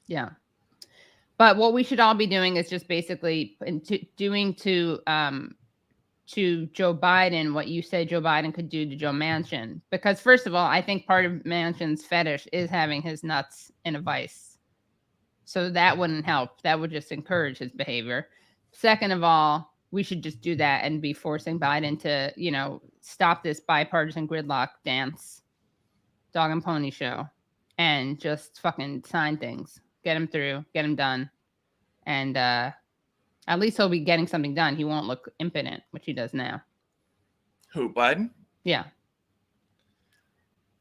Speaker 1: Yeah. But what we should all be doing is just basically doing to Joe Biden what you say Joe Biden could do to Joe Manchin. Because first of all, I think part of Manchin's fetish is having his nuts in a vice. So that wouldn't help. That would just encourage his behavior. Second of all, we should just do that and be forcing Biden to, stop this bipartisan gridlock dance, dog and pony show, and just fucking sign things. Get him through, get him done. And at least he'll be getting something done. He won't look impotent, which he does now.
Speaker 2: Who, Biden?
Speaker 1: Yeah.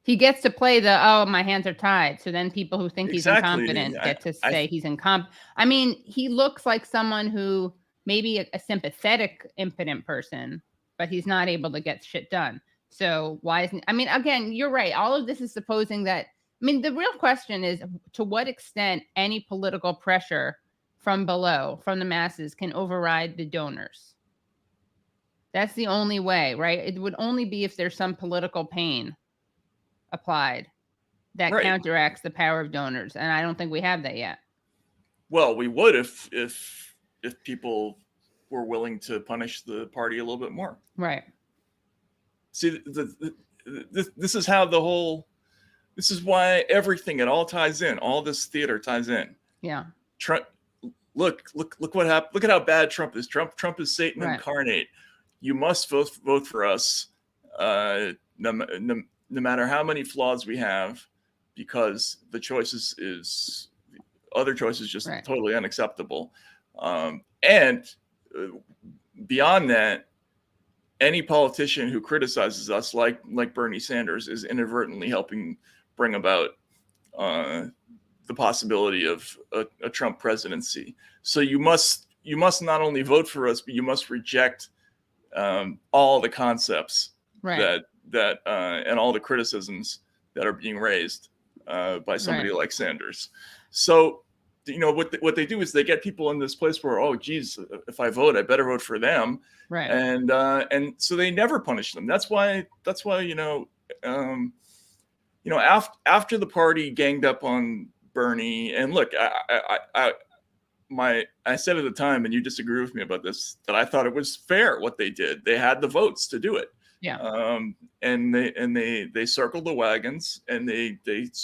Speaker 1: He gets to play my hands are tied. So then people who think he's incompetent get to say he's incompetent. I mean, he looks like someone who maybe a sympathetic, impotent person, but he's not able to get shit done. So why isn't, I mean, again, you're right. All of this is supposing that, the real question is to what extent any political pressure from below, from the masses, can override the donors. That's the only way, right? It would only be if there's some political pain applied that counteracts the power of donors. And I don't think we have that yet.
Speaker 2: Well, we would if people were willing to punish the party a little bit more.
Speaker 1: Right.
Speaker 2: See, this is how this is why everything, it all ties in. All this theater ties in.
Speaker 1: Yeah.
Speaker 2: Trump, look what happened. Look at how bad Trump is. Trump is Satan incarnate. You must vote for us, no matter how many flaws we have, because the other choice is just totally unacceptable. And beyond that, any politician who criticizes us, like Bernie Sanders, is inadvertently helping bring about the possibility of a Trump presidency. So you must not only vote for us, but you must reject all the concepts that and all the criticisms that are being raised by somebody like Sanders. So what they do is they get people in this place where, oh geez, if I vote, I better vote for them.
Speaker 1: Right.
Speaker 2: And so they never punish them. That's why after the party ganged up on Bernie, and look, I said at the time, and you disagree with me about this, that I thought it was fair what they did. They had the votes to do it.
Speaker 1: Yeah.
Speaker 2: And they circled the wagons, and they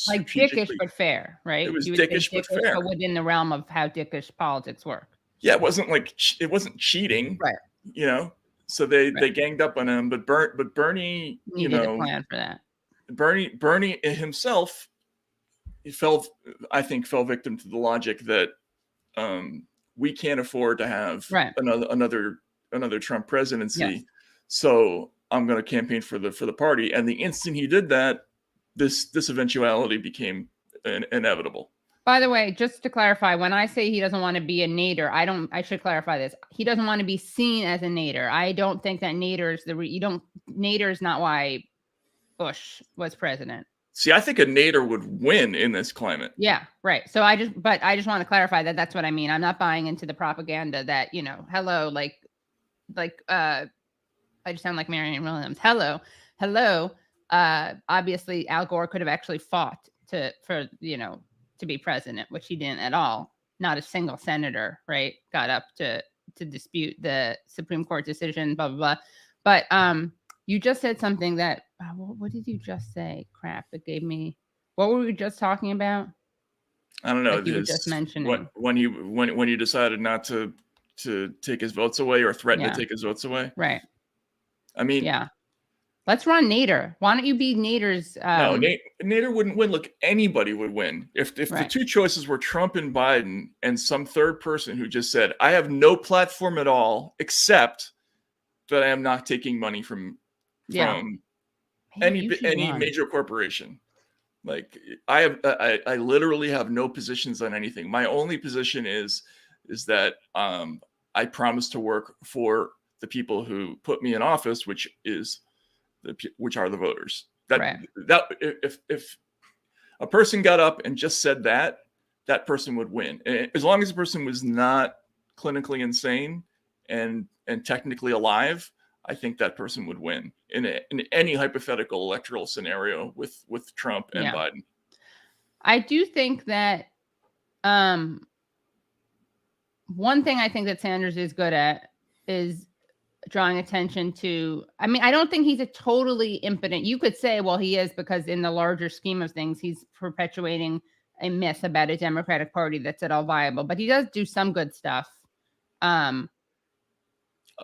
Speaker 1: like dickish but fair, right?
Speaker 2: It was dickish but fair,
Speaker 1: but within the realm of how dickish politics work.
Speaker 2: Yeah, it wasn't cheating,
Speaker 1: right?
Speaker 2: So they ganged up on him, but Bernie,
Speaker 1: needed a plan for that.
Speaker 2: Bernie himself, fell victim to the logic that we can't afford to have another Trump presidency. Yes. So I'm going to campaign for the party. And the instant he did that, this eventuality became inevitable.
Speaker 1: By the way, just to clarify, when I say he doesn't want to be a Nader, I should clarify this. He doesn't want to be seen as a Nader. I don't think that Nader is not why Bush was president.
Speaker 2: See, I think a Nader would win in this climate.
Speaker 1: Yeah, right. So I just want to clarify that that's what I mean. I'm not buying into the propaganda that, hello, like I just sound like Marianne Williams. Hello. Obviously, Al Gore could have actually fought to be president, which he didn't at all. Not a single senator, right, got up to dispute the Supreme Court decision, blah, blah, blah. But you just said something that, what did you just say? Crap, it gave me, what were we just talking about?
Speaker 2: I don't know.
Speaker 1: Like you were just mentioning.
Speaker 2: When you decided not to take his votes away or threaten to take his votes away.
Speaker 1: Right.
Speaker 2: I mean,
Speaker 1: yeah. Let's run Nader. Why don't you be Nader's?
Speaker 2: No, Nader wouldn't win. Look, anybody would win. If the two choices were Trump and Biden and some third person who just said, I have no platform at all, except that I am not taking money from any major corporation. Like I literally have no positions on anything. My only position is that I promise to work for the people who put me in office, which are the voters. That if a person got up and just said that person would win, as long as the person was not clinically insane and technically alive. I think that person would win in any hypothetical electoral scenario with Trump and Biden.
Speaker 1: I do think that one thing I think that Sanders is good at is drawing attention to, I mean, I don't think he's a totally impotent. You could say, well, he is, because in the larger scheme of things, he's perpetuating a myth about a Democratic Party that's at all viable, but he does do some good stuff.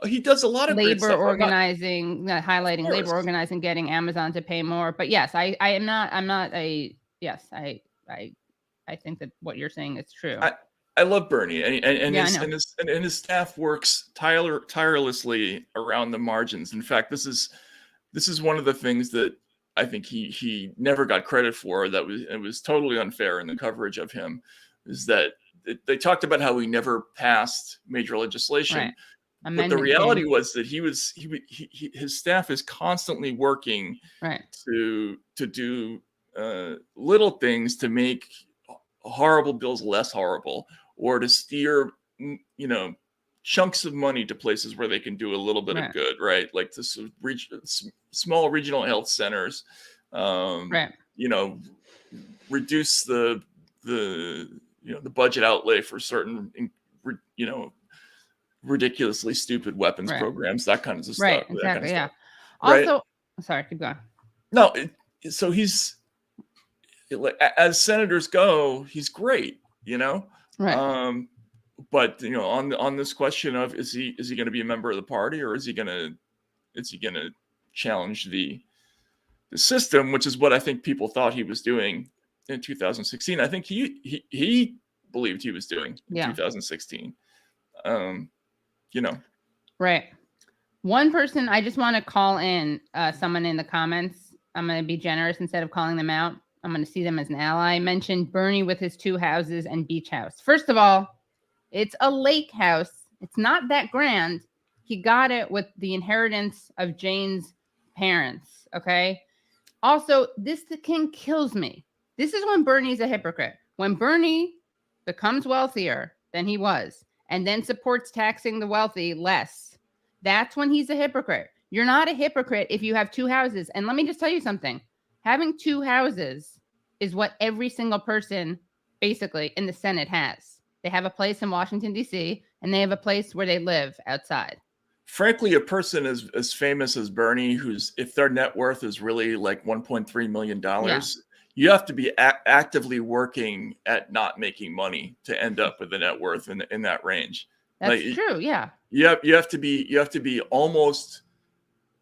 Speaker 2: He does a lot of
Speaker 1: labor organizing, highlighting labor organizing, getting Amazon to pay more. But yes, I think that what you're saying is true.
Speaker 2: I love Bernie, and his staff works tirelessly around the margins. In fact, this is one of the things that I think he never got credit for. It was totally unfair in the coverage of him. Is that they talked about how he never passed major legislation.
Speaker 1: Right.
Speaker 2: But the reality was that his staff is constantly working to do little things to make horrible bills less horrible, or to steer chunks of money to places where they can do a little bit of good, right? Like this small regional health centers, reduce the budget outlay for certain ridiculously stupid weapons programs, that kind of stuff.
Speaker 1: Right, exactly,
Speaker 2: kind of
Speaker 1: Also, sorry, keep going.
Speaker 2: No, so he's, as senators go, he's great, Right. But on this question of is he going to be a member of the party, or is he going to challenge the system, which is what I think people thought he was doing in 2016. I think he believed he was doing in 2016.
Speaker 1: Right. One person, I just want to call in someone in the comments. I'm going to be generous instead of calling them out. I'm going to see them as an ally. Mentioned Bernie with his 2 houses and beach house. First of all, it's a lake house. It's not that grand. He got it with the inheritance of Jane's parents. Okay. Also, this thing kills me. This is when Bernie's a hypocrite. When Bernie becomes wealthier than he was, and then supports taxing the wealthy less, that's when he's a hypocrite. You're not a hypocrite if you have 2 houses. And let me just tell you something. Having 2 houses is what every single person basically in the Senate has. They have a place in Washington, D.C., and they have a place where they live outside.
Speaker 2: Frankly, a person as famous as Bernie, if their net worth is really like $1.3 million, you have to be actively working at not making money to end up with a net worth in that range.
Speaker 1: That's true. Yeah.
Speaker 2: You have to be almost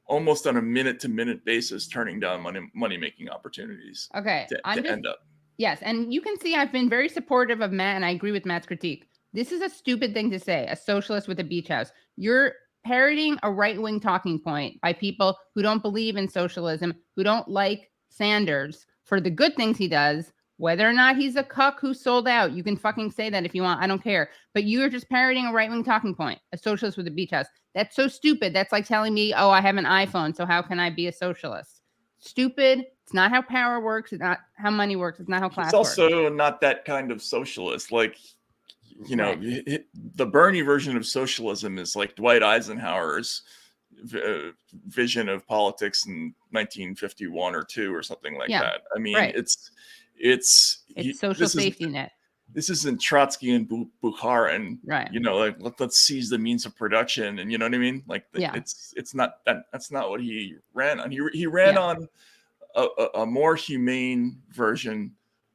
Speaker 2: on a minute-to-minute basis turning down money making opportunities.
Speaker 1: Okay.
Speaker 2: To end up.
Speaker 1: Yes, and you can see I've been very supportive of Matt, and I agree with Matt's critique. This is a stupid thing to say, a socialist with a beach house. You're parroting a right-wing talking point by people who don't believe in socialism, who don't like Sanders for the good things he does, whether or not he's a cuck who sold out. You can fucking say that if you want. I don't care. But you're just parroting a right-wing talking point, a socialist with a beach house. That's so stupid. That's like telling me, oh, I have an iPhone, so how can I be a socialist? Stupid. It's not how power works. It's not how money works. It's not how class works.
Speaker 2: It's also not that kind of socialist. Like, the Bernie version of socialism is like Dwight Eisenhower's vision of politics in 1951 or 2 or something like that. I mean,
Speaker 1: right.
Speaker 2: it's
Speaker 1: social safety net.
Speaker 2: This isn't Trotsky and Bukharin,
Speaker 1: right?
Speaker 2: You know, like let's seize the means of production, and you know what I mean. Like it's not that's not what he ran on. He ran on a more humane version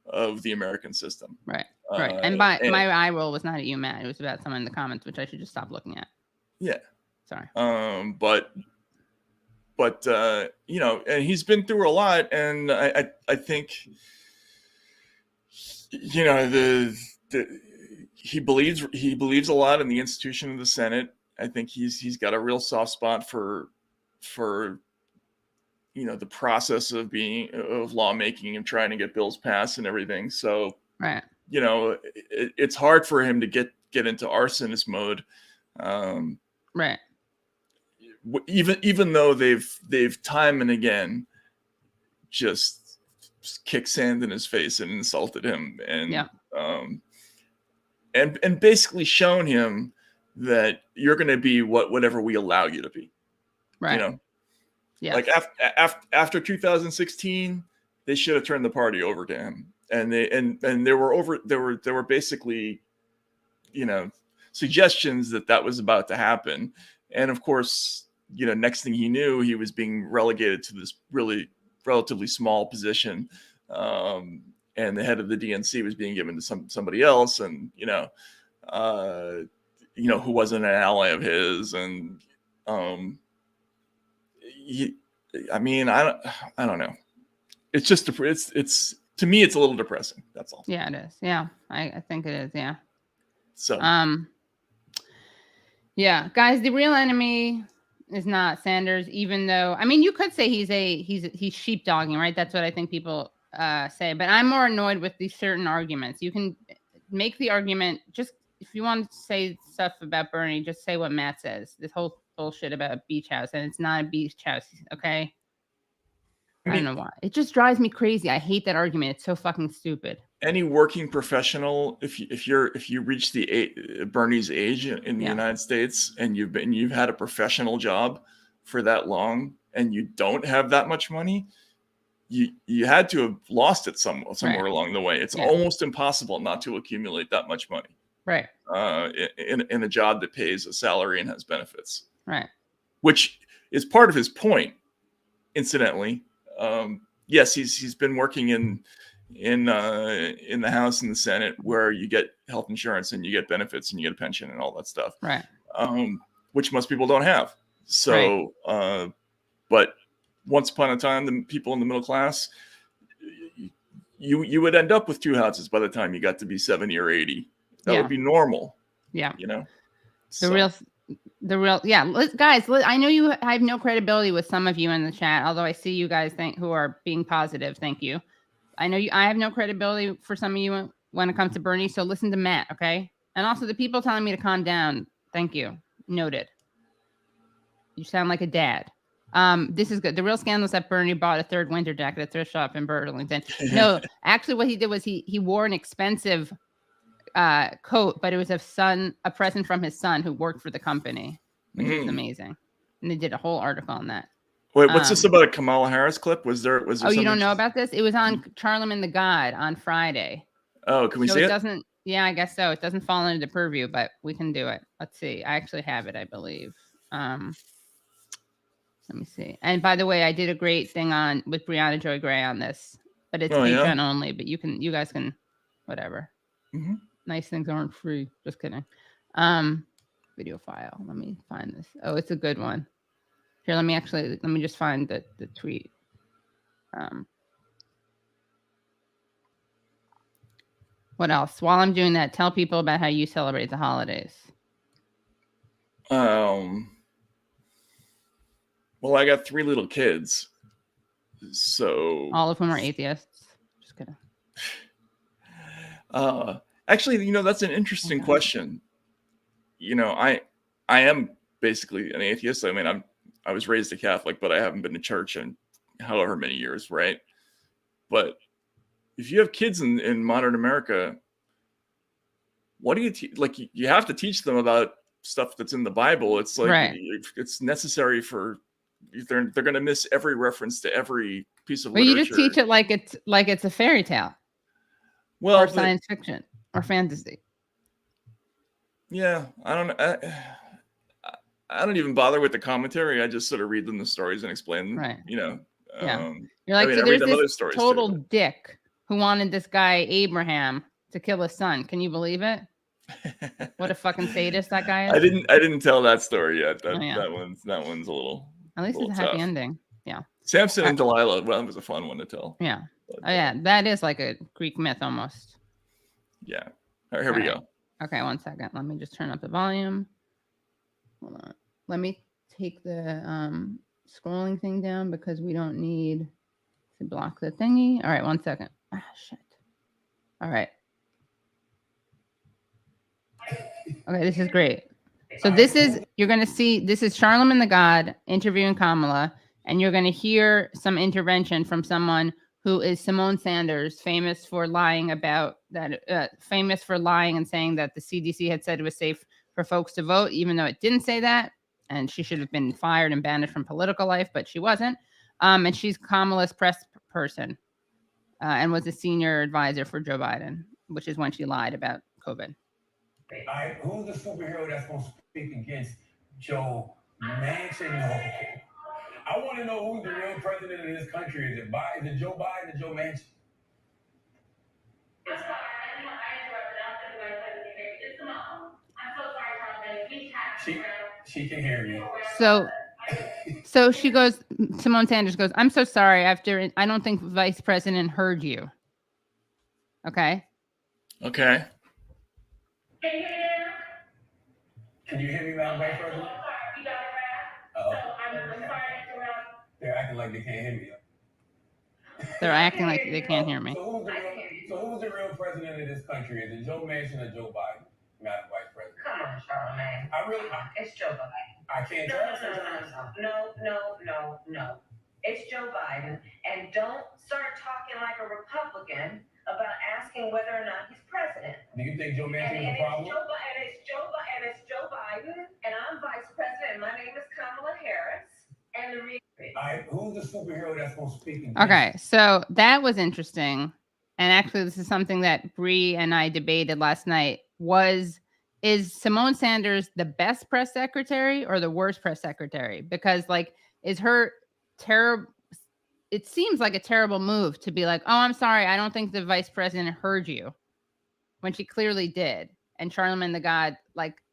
Speaker 2: of the American system,
Speaker 1: right? And my eye roll was not at you, Matt. It was about someone in the comments, which I should just stop looking at.
Speaker 2: Yeah.
Speaker 1: Sorry.
Speaker 2: But you know, and he's been through a lot, and I think, you know, he believes a lot in the institution of the Senate. I think he's got a real soft spot for you know, the process of lawmaking and trying to get bills passed and everything. So
Speaker 1: right.
Speaker 2: You know, it's hard for him to get into arsonist mode.
Speaker 1: Right.
Speaker 2: Even though they've time and again just kicked sand in his face and insulted him, and and basically shown him that you're going to be whatever we allow you to be.
Speaker 1: Right.
Speaker 2: You know.
Speaker 1: Yeah.
Speaker 2: Like after 2016, they should have turned the party over to him, and there were basically, you know, suggestions that was about to happen, and of course, you know, next thing he knew, he was being relegated to this really relatively small position, and the head of the DNC was being given to somebody else, and you know, who wasn't an ally of his, and I mean, I don't know. It's just it's to me, it's a little depressing. That's all.
Speaker 1: Yeah, it is. Yeah, I think it is. Yeah.
Speaker 2: So.
Speaker 1: Yeah, guys, the real enemy is not Sanders, even though, I mean, you could say he's sheepdogging, right? That's what I think people say. But I'm more annoyed with these certain arguments. You can make the argument, just if you want to say stuff about Bernie, just say what Matt says. This whole bullshit about a beach house, and it's not a beach house, okay? I don't know why. It just drives me crazy. I hate that argument. It's so fucking stupid.
Speaker 2: Any working professional, if you reach Bernie's age in the United States, and you've had a professional job for that long, and you don't have that much money, you had to have lost it somewhere along the way. It's almost impossible not to accumulate that much money,
Speaker 1: right?
Speaker 2: In a job that pays a salary and has benefits,
Speaker 1: right?
Speaker 2: Which is part of his point, incidentally. Yes, he's been working in the House and the Senate, where you get health insurance and you get benefits and you get a pension and all that stuff,
Speaker 1: right?
Speaker 2: Which most people don't have. So, but once upon a time, the people in the middle class, you would end up with 2 houses by the time you got to be 70 or 80. That would be normal. Yeah, you know,
Speaker 1: the real guys, I know I have no credibility with some of you in the chat, although I see you guys who are being positive. Thank you. I know I have no credibility for some of you when it comes to Bernie, so listen to Matt, okay? And also the people telling me to calm down, thank you. Noted. You sound like a dad. This is good. The real scandal is that Bernie bought a 3rd winter jacket at a thrift shop in Burlington. No, actually what he did was he wore an expensive coat, but it was a present from his son who worked for the company, which is amazing. And they did a whole article on that.
Speaker 2: Wait, what's this about a Kamala Harris clip? Was there
Speaker 1: oh, you don't know about this? It was on Charlemagne the God on Friday.
Speaker 2: Oh, can we see it?
Speaker 1: Yeah, I guess so. It doesn't fall into the purview, but we can do it. Let's see. I actually have it, I believe. Let me see. And by the way, I did a great thing with Brianna Joy Gray on this, but it's Patreon only, but you guys can, whatever.
Speaker 2: Mm-hmm.
Speaker 1: Nice things aren't free. Just kidding. Video file. Let me find this. Oh, it's a good one. Here, let me just find the tweet. What else? While I'm doing that, tell people about how you celebrate the holidays.
Speaker 2: Well, I got 3 little kids, so
Speaker 1: all of whom are atheists. Just kidding.
Speaker 2: Actually, you know, that's an interesting question. You know, I am basically an atheist. I mean, I was raised a Catholic, but I haven't been to church in however many years, right? But if you have kids in modern America, what do you like? You have to teach them about stuff that's in the Bible. It's like
Speaker 1: Right.
Speaker 2: it's necessary for they're going to miss every reference to every piece of
Speaker 1: But
Speaker 2: literature.
Speaker 1: you just teach it like it's a fairy tale.
Speaker 2: Well,
Speaker 1: or science fiction or fantasy.
Speaker 2: Yeah, I don't even bother with the commentary. I just sort of read them the stories and explain them.
Speaker 1: Right.
Speaker 2: You know.
Speaker 1: Yeah. You're like,
Speaker 2: I mean,
Speaker 1: so
Speaker 2: I read
Speaker 1: there's
Speaker 2: them other
Speaker 1: this
Speaker 2: stories
Speaker 1: total
Speaker 2: too.
Speaker 1: dick who wanted this guy Abraham to kill his son. Can you believe it? What a fucking sadist that guy is.
Speaker 2: I didn't tell that story yet.
Speaker 1: Oh, yeah.
Speaker 2: That one's a little.
Speaker 1: At least it's a happy ending. Yeah.
Speaker 2: Samson and Delilah. Well, that was a fun one to tell.
Speaker 1: Yeah.
Speaker 2: But,
Speaker 1: Oh yeah, that is like a Greek myth almost.
Speaker 2: Yeah. All right, here we go.
Speaker 1: Okay, 1 second. Let me just turn up the volume. Hold on. Let me take the scrolling thing down because we don't need to block the thingy. All right, 1 second. Ah, shit. All right. Okay, this is great. So you're going to see, this is Charlemagne the God interviewing Kamala, and you're going to hear some intervention from someone who is Simone Sanders, famous for lying about that, famous for lying and saying that the CDC had said it was safe for folks to vote, even though it didn't say that. And she should have been fired and banished from political life, but she wasn't. And she's Kamala's press person and was a senior advisor for Joe Biden, which is when she lied about COVID.
Speaker 9: Who's the superhero that's going to speak against Joe Manchin? I want to know who's the real president of this country. Is it Joe Biden or Joe Manchin? She can hear you.
Speaker 1: So she goes, Simone Sanders goes, I'm so sorry. I don't think Vice President heard you. Okay.
Speaker 2: Okay.
Speaker 9: Can you hear me, Madam Vice President? They're acting like they can't hear me.
Speaker 1: They're acting like they can't hear me.
Speaker 9: So who's the real president of this country? Is it Joe Manchin or Joe Biden, Madam Vice President?
Speaker 10: Come on, Charlemagne. It's Joe Biden.
Speaker 9: I can't
Speaker 10: No. It's Joe Biden. And don't start talking like a Republican about asking whether or not he's president.
Speaker 9: Do you think Joe Manchin is a problem?
Speaker 10: It's Joe Biden, and I'm vice president, and my name is Kamala Harris. And
Speaker 9: who's the superhero that's going to speak against?
Speaker 1: Okay, so that was interesting. And actually, this is something that Bree and I debated last night. Is Simone Sanders the best press secretary or the worst press secretary? Because is her terrible? It seems like a terrible move to be like, oh, I'm sorry, I don't think the vice president heard you, when she clearly did. And Charlemagne the God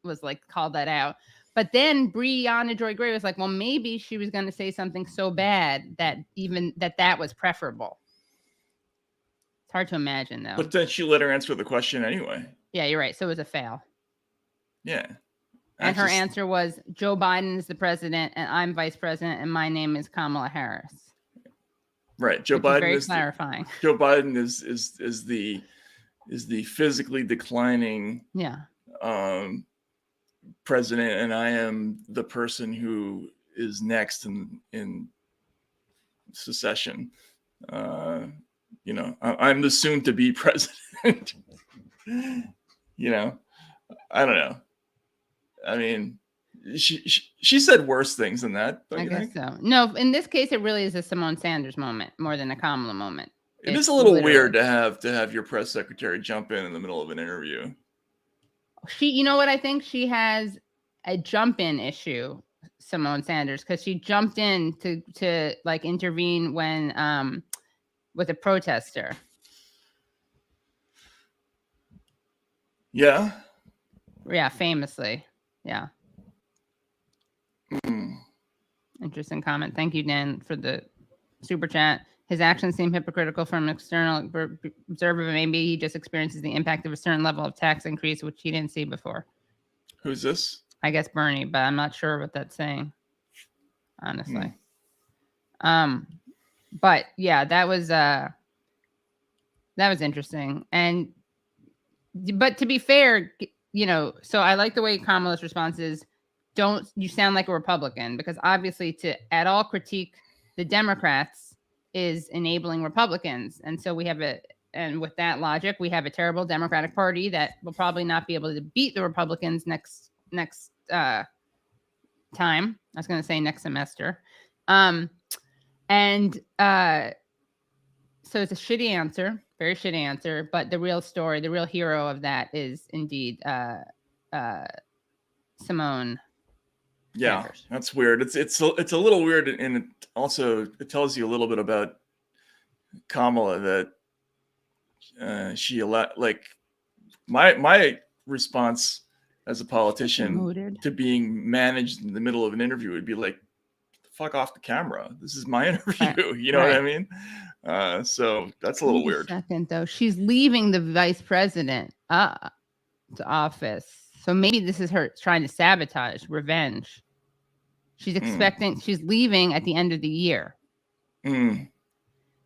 Speaker 1: was called that out. But then Brianna Joy Gray was like, well, maybe she was going to say something so bad that even that was preferable. It's hard to imagine, though.
Speaker 2: But then she let her answer the question anyway.
Speaker 1: Yeah, you're right. So it was a fail.
Speaker 2: Yeah.
Speaker 1: And her answer was, Joe Biden is the president and I'm vice president and my name is Kamala Harris.
Speaker 2: Right. Joe Biden
Speaker 1: very
Speaker 2: is
Speaker 1: clarifying.
Speaker 2: Joe Biden is the physically declining president, and I am the person who is next in succession. I'm the soon to be president. I don't know. I mean, she said worse things than that.
Speaker 1: I guess so. No, in this case, it really is a Simone Sanders moment more than a Kamala moment.
Speaker 2: It is a little weird to have your press secretary jump in the middle of an interview.
Speaker 1: You know what? I think she has a jump in issue, Simone Sanders, because she jumped in to intervene when with a protester.
Speaker 2: Yeah.
Speaker 1: Yeah, famously. Yeah. Interesting comment. Thank you, Dan, for the super chat. His actions seem hypocritical from an external observer, but maybe he just experiences the impact of a certain level of tax increase, which he didn't see before.
Speaker 2: Who's this?
Speaker 1: I guess Bernie, but I'm not sure what that's saying, honestly. But yeah, that was interesting. But to be fair, so I like the way Kamala's response is, don't you sound like a Republican, because obviously to at all critique the Democrats is enabling Republicans. And so and with that logic, we have a terrible Democratic Party that will probably not be able to beat the Republicans next time. I was going to say next semester. So it's a shitty answer, very shitty answer, but the real story, the real hero of that is indeed Simone.
Speaker 2: Yeah,
Speaker 1: Sanders.
Speaker 2: that's weird. It's a little weird, and it tells you a little bit about Kamala that she my response as a politician to being managed in the middle of an interview would be like, fuck off the camera. This is my interview. You know what I mean? So that's a little weird.
Speaker 1: Second, though, she's leaving the vice president to office. So maybe this is her trying to sabotage, revenge. She's expecting, she's leaving at the end of the year.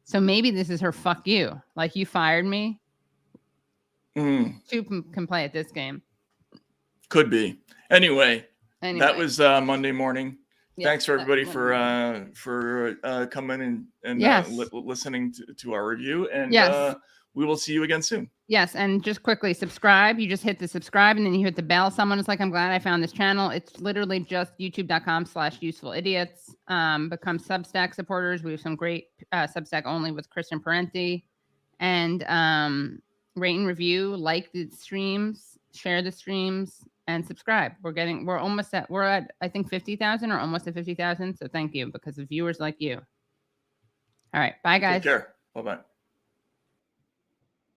Speaker 1: So maybe this is her fuck you. Like, you fired me. Two can play at this game.
Speaker 2: Could be. Anyway. That was Monday morning. Yeah, thanks for everybody for coming and listening to our review. And we will see you again soon.
Speaker 1: Yes, and just quickly, subscribe. You just hit the subscribe and then you hit the bell. Someone is like, I'm glad I found this channel. It's literally just youtube.com/usefulidiots. Become Substack supporters. We have some great Substack only with Christian Parenti. And rate and review, like the streams, share the streams, and subscribe. We're at I think 50,000 or almost at 50,000. So thank you, because of viewers like you. All right, bye guys.
Speaker 2: Take care. Bye-bye.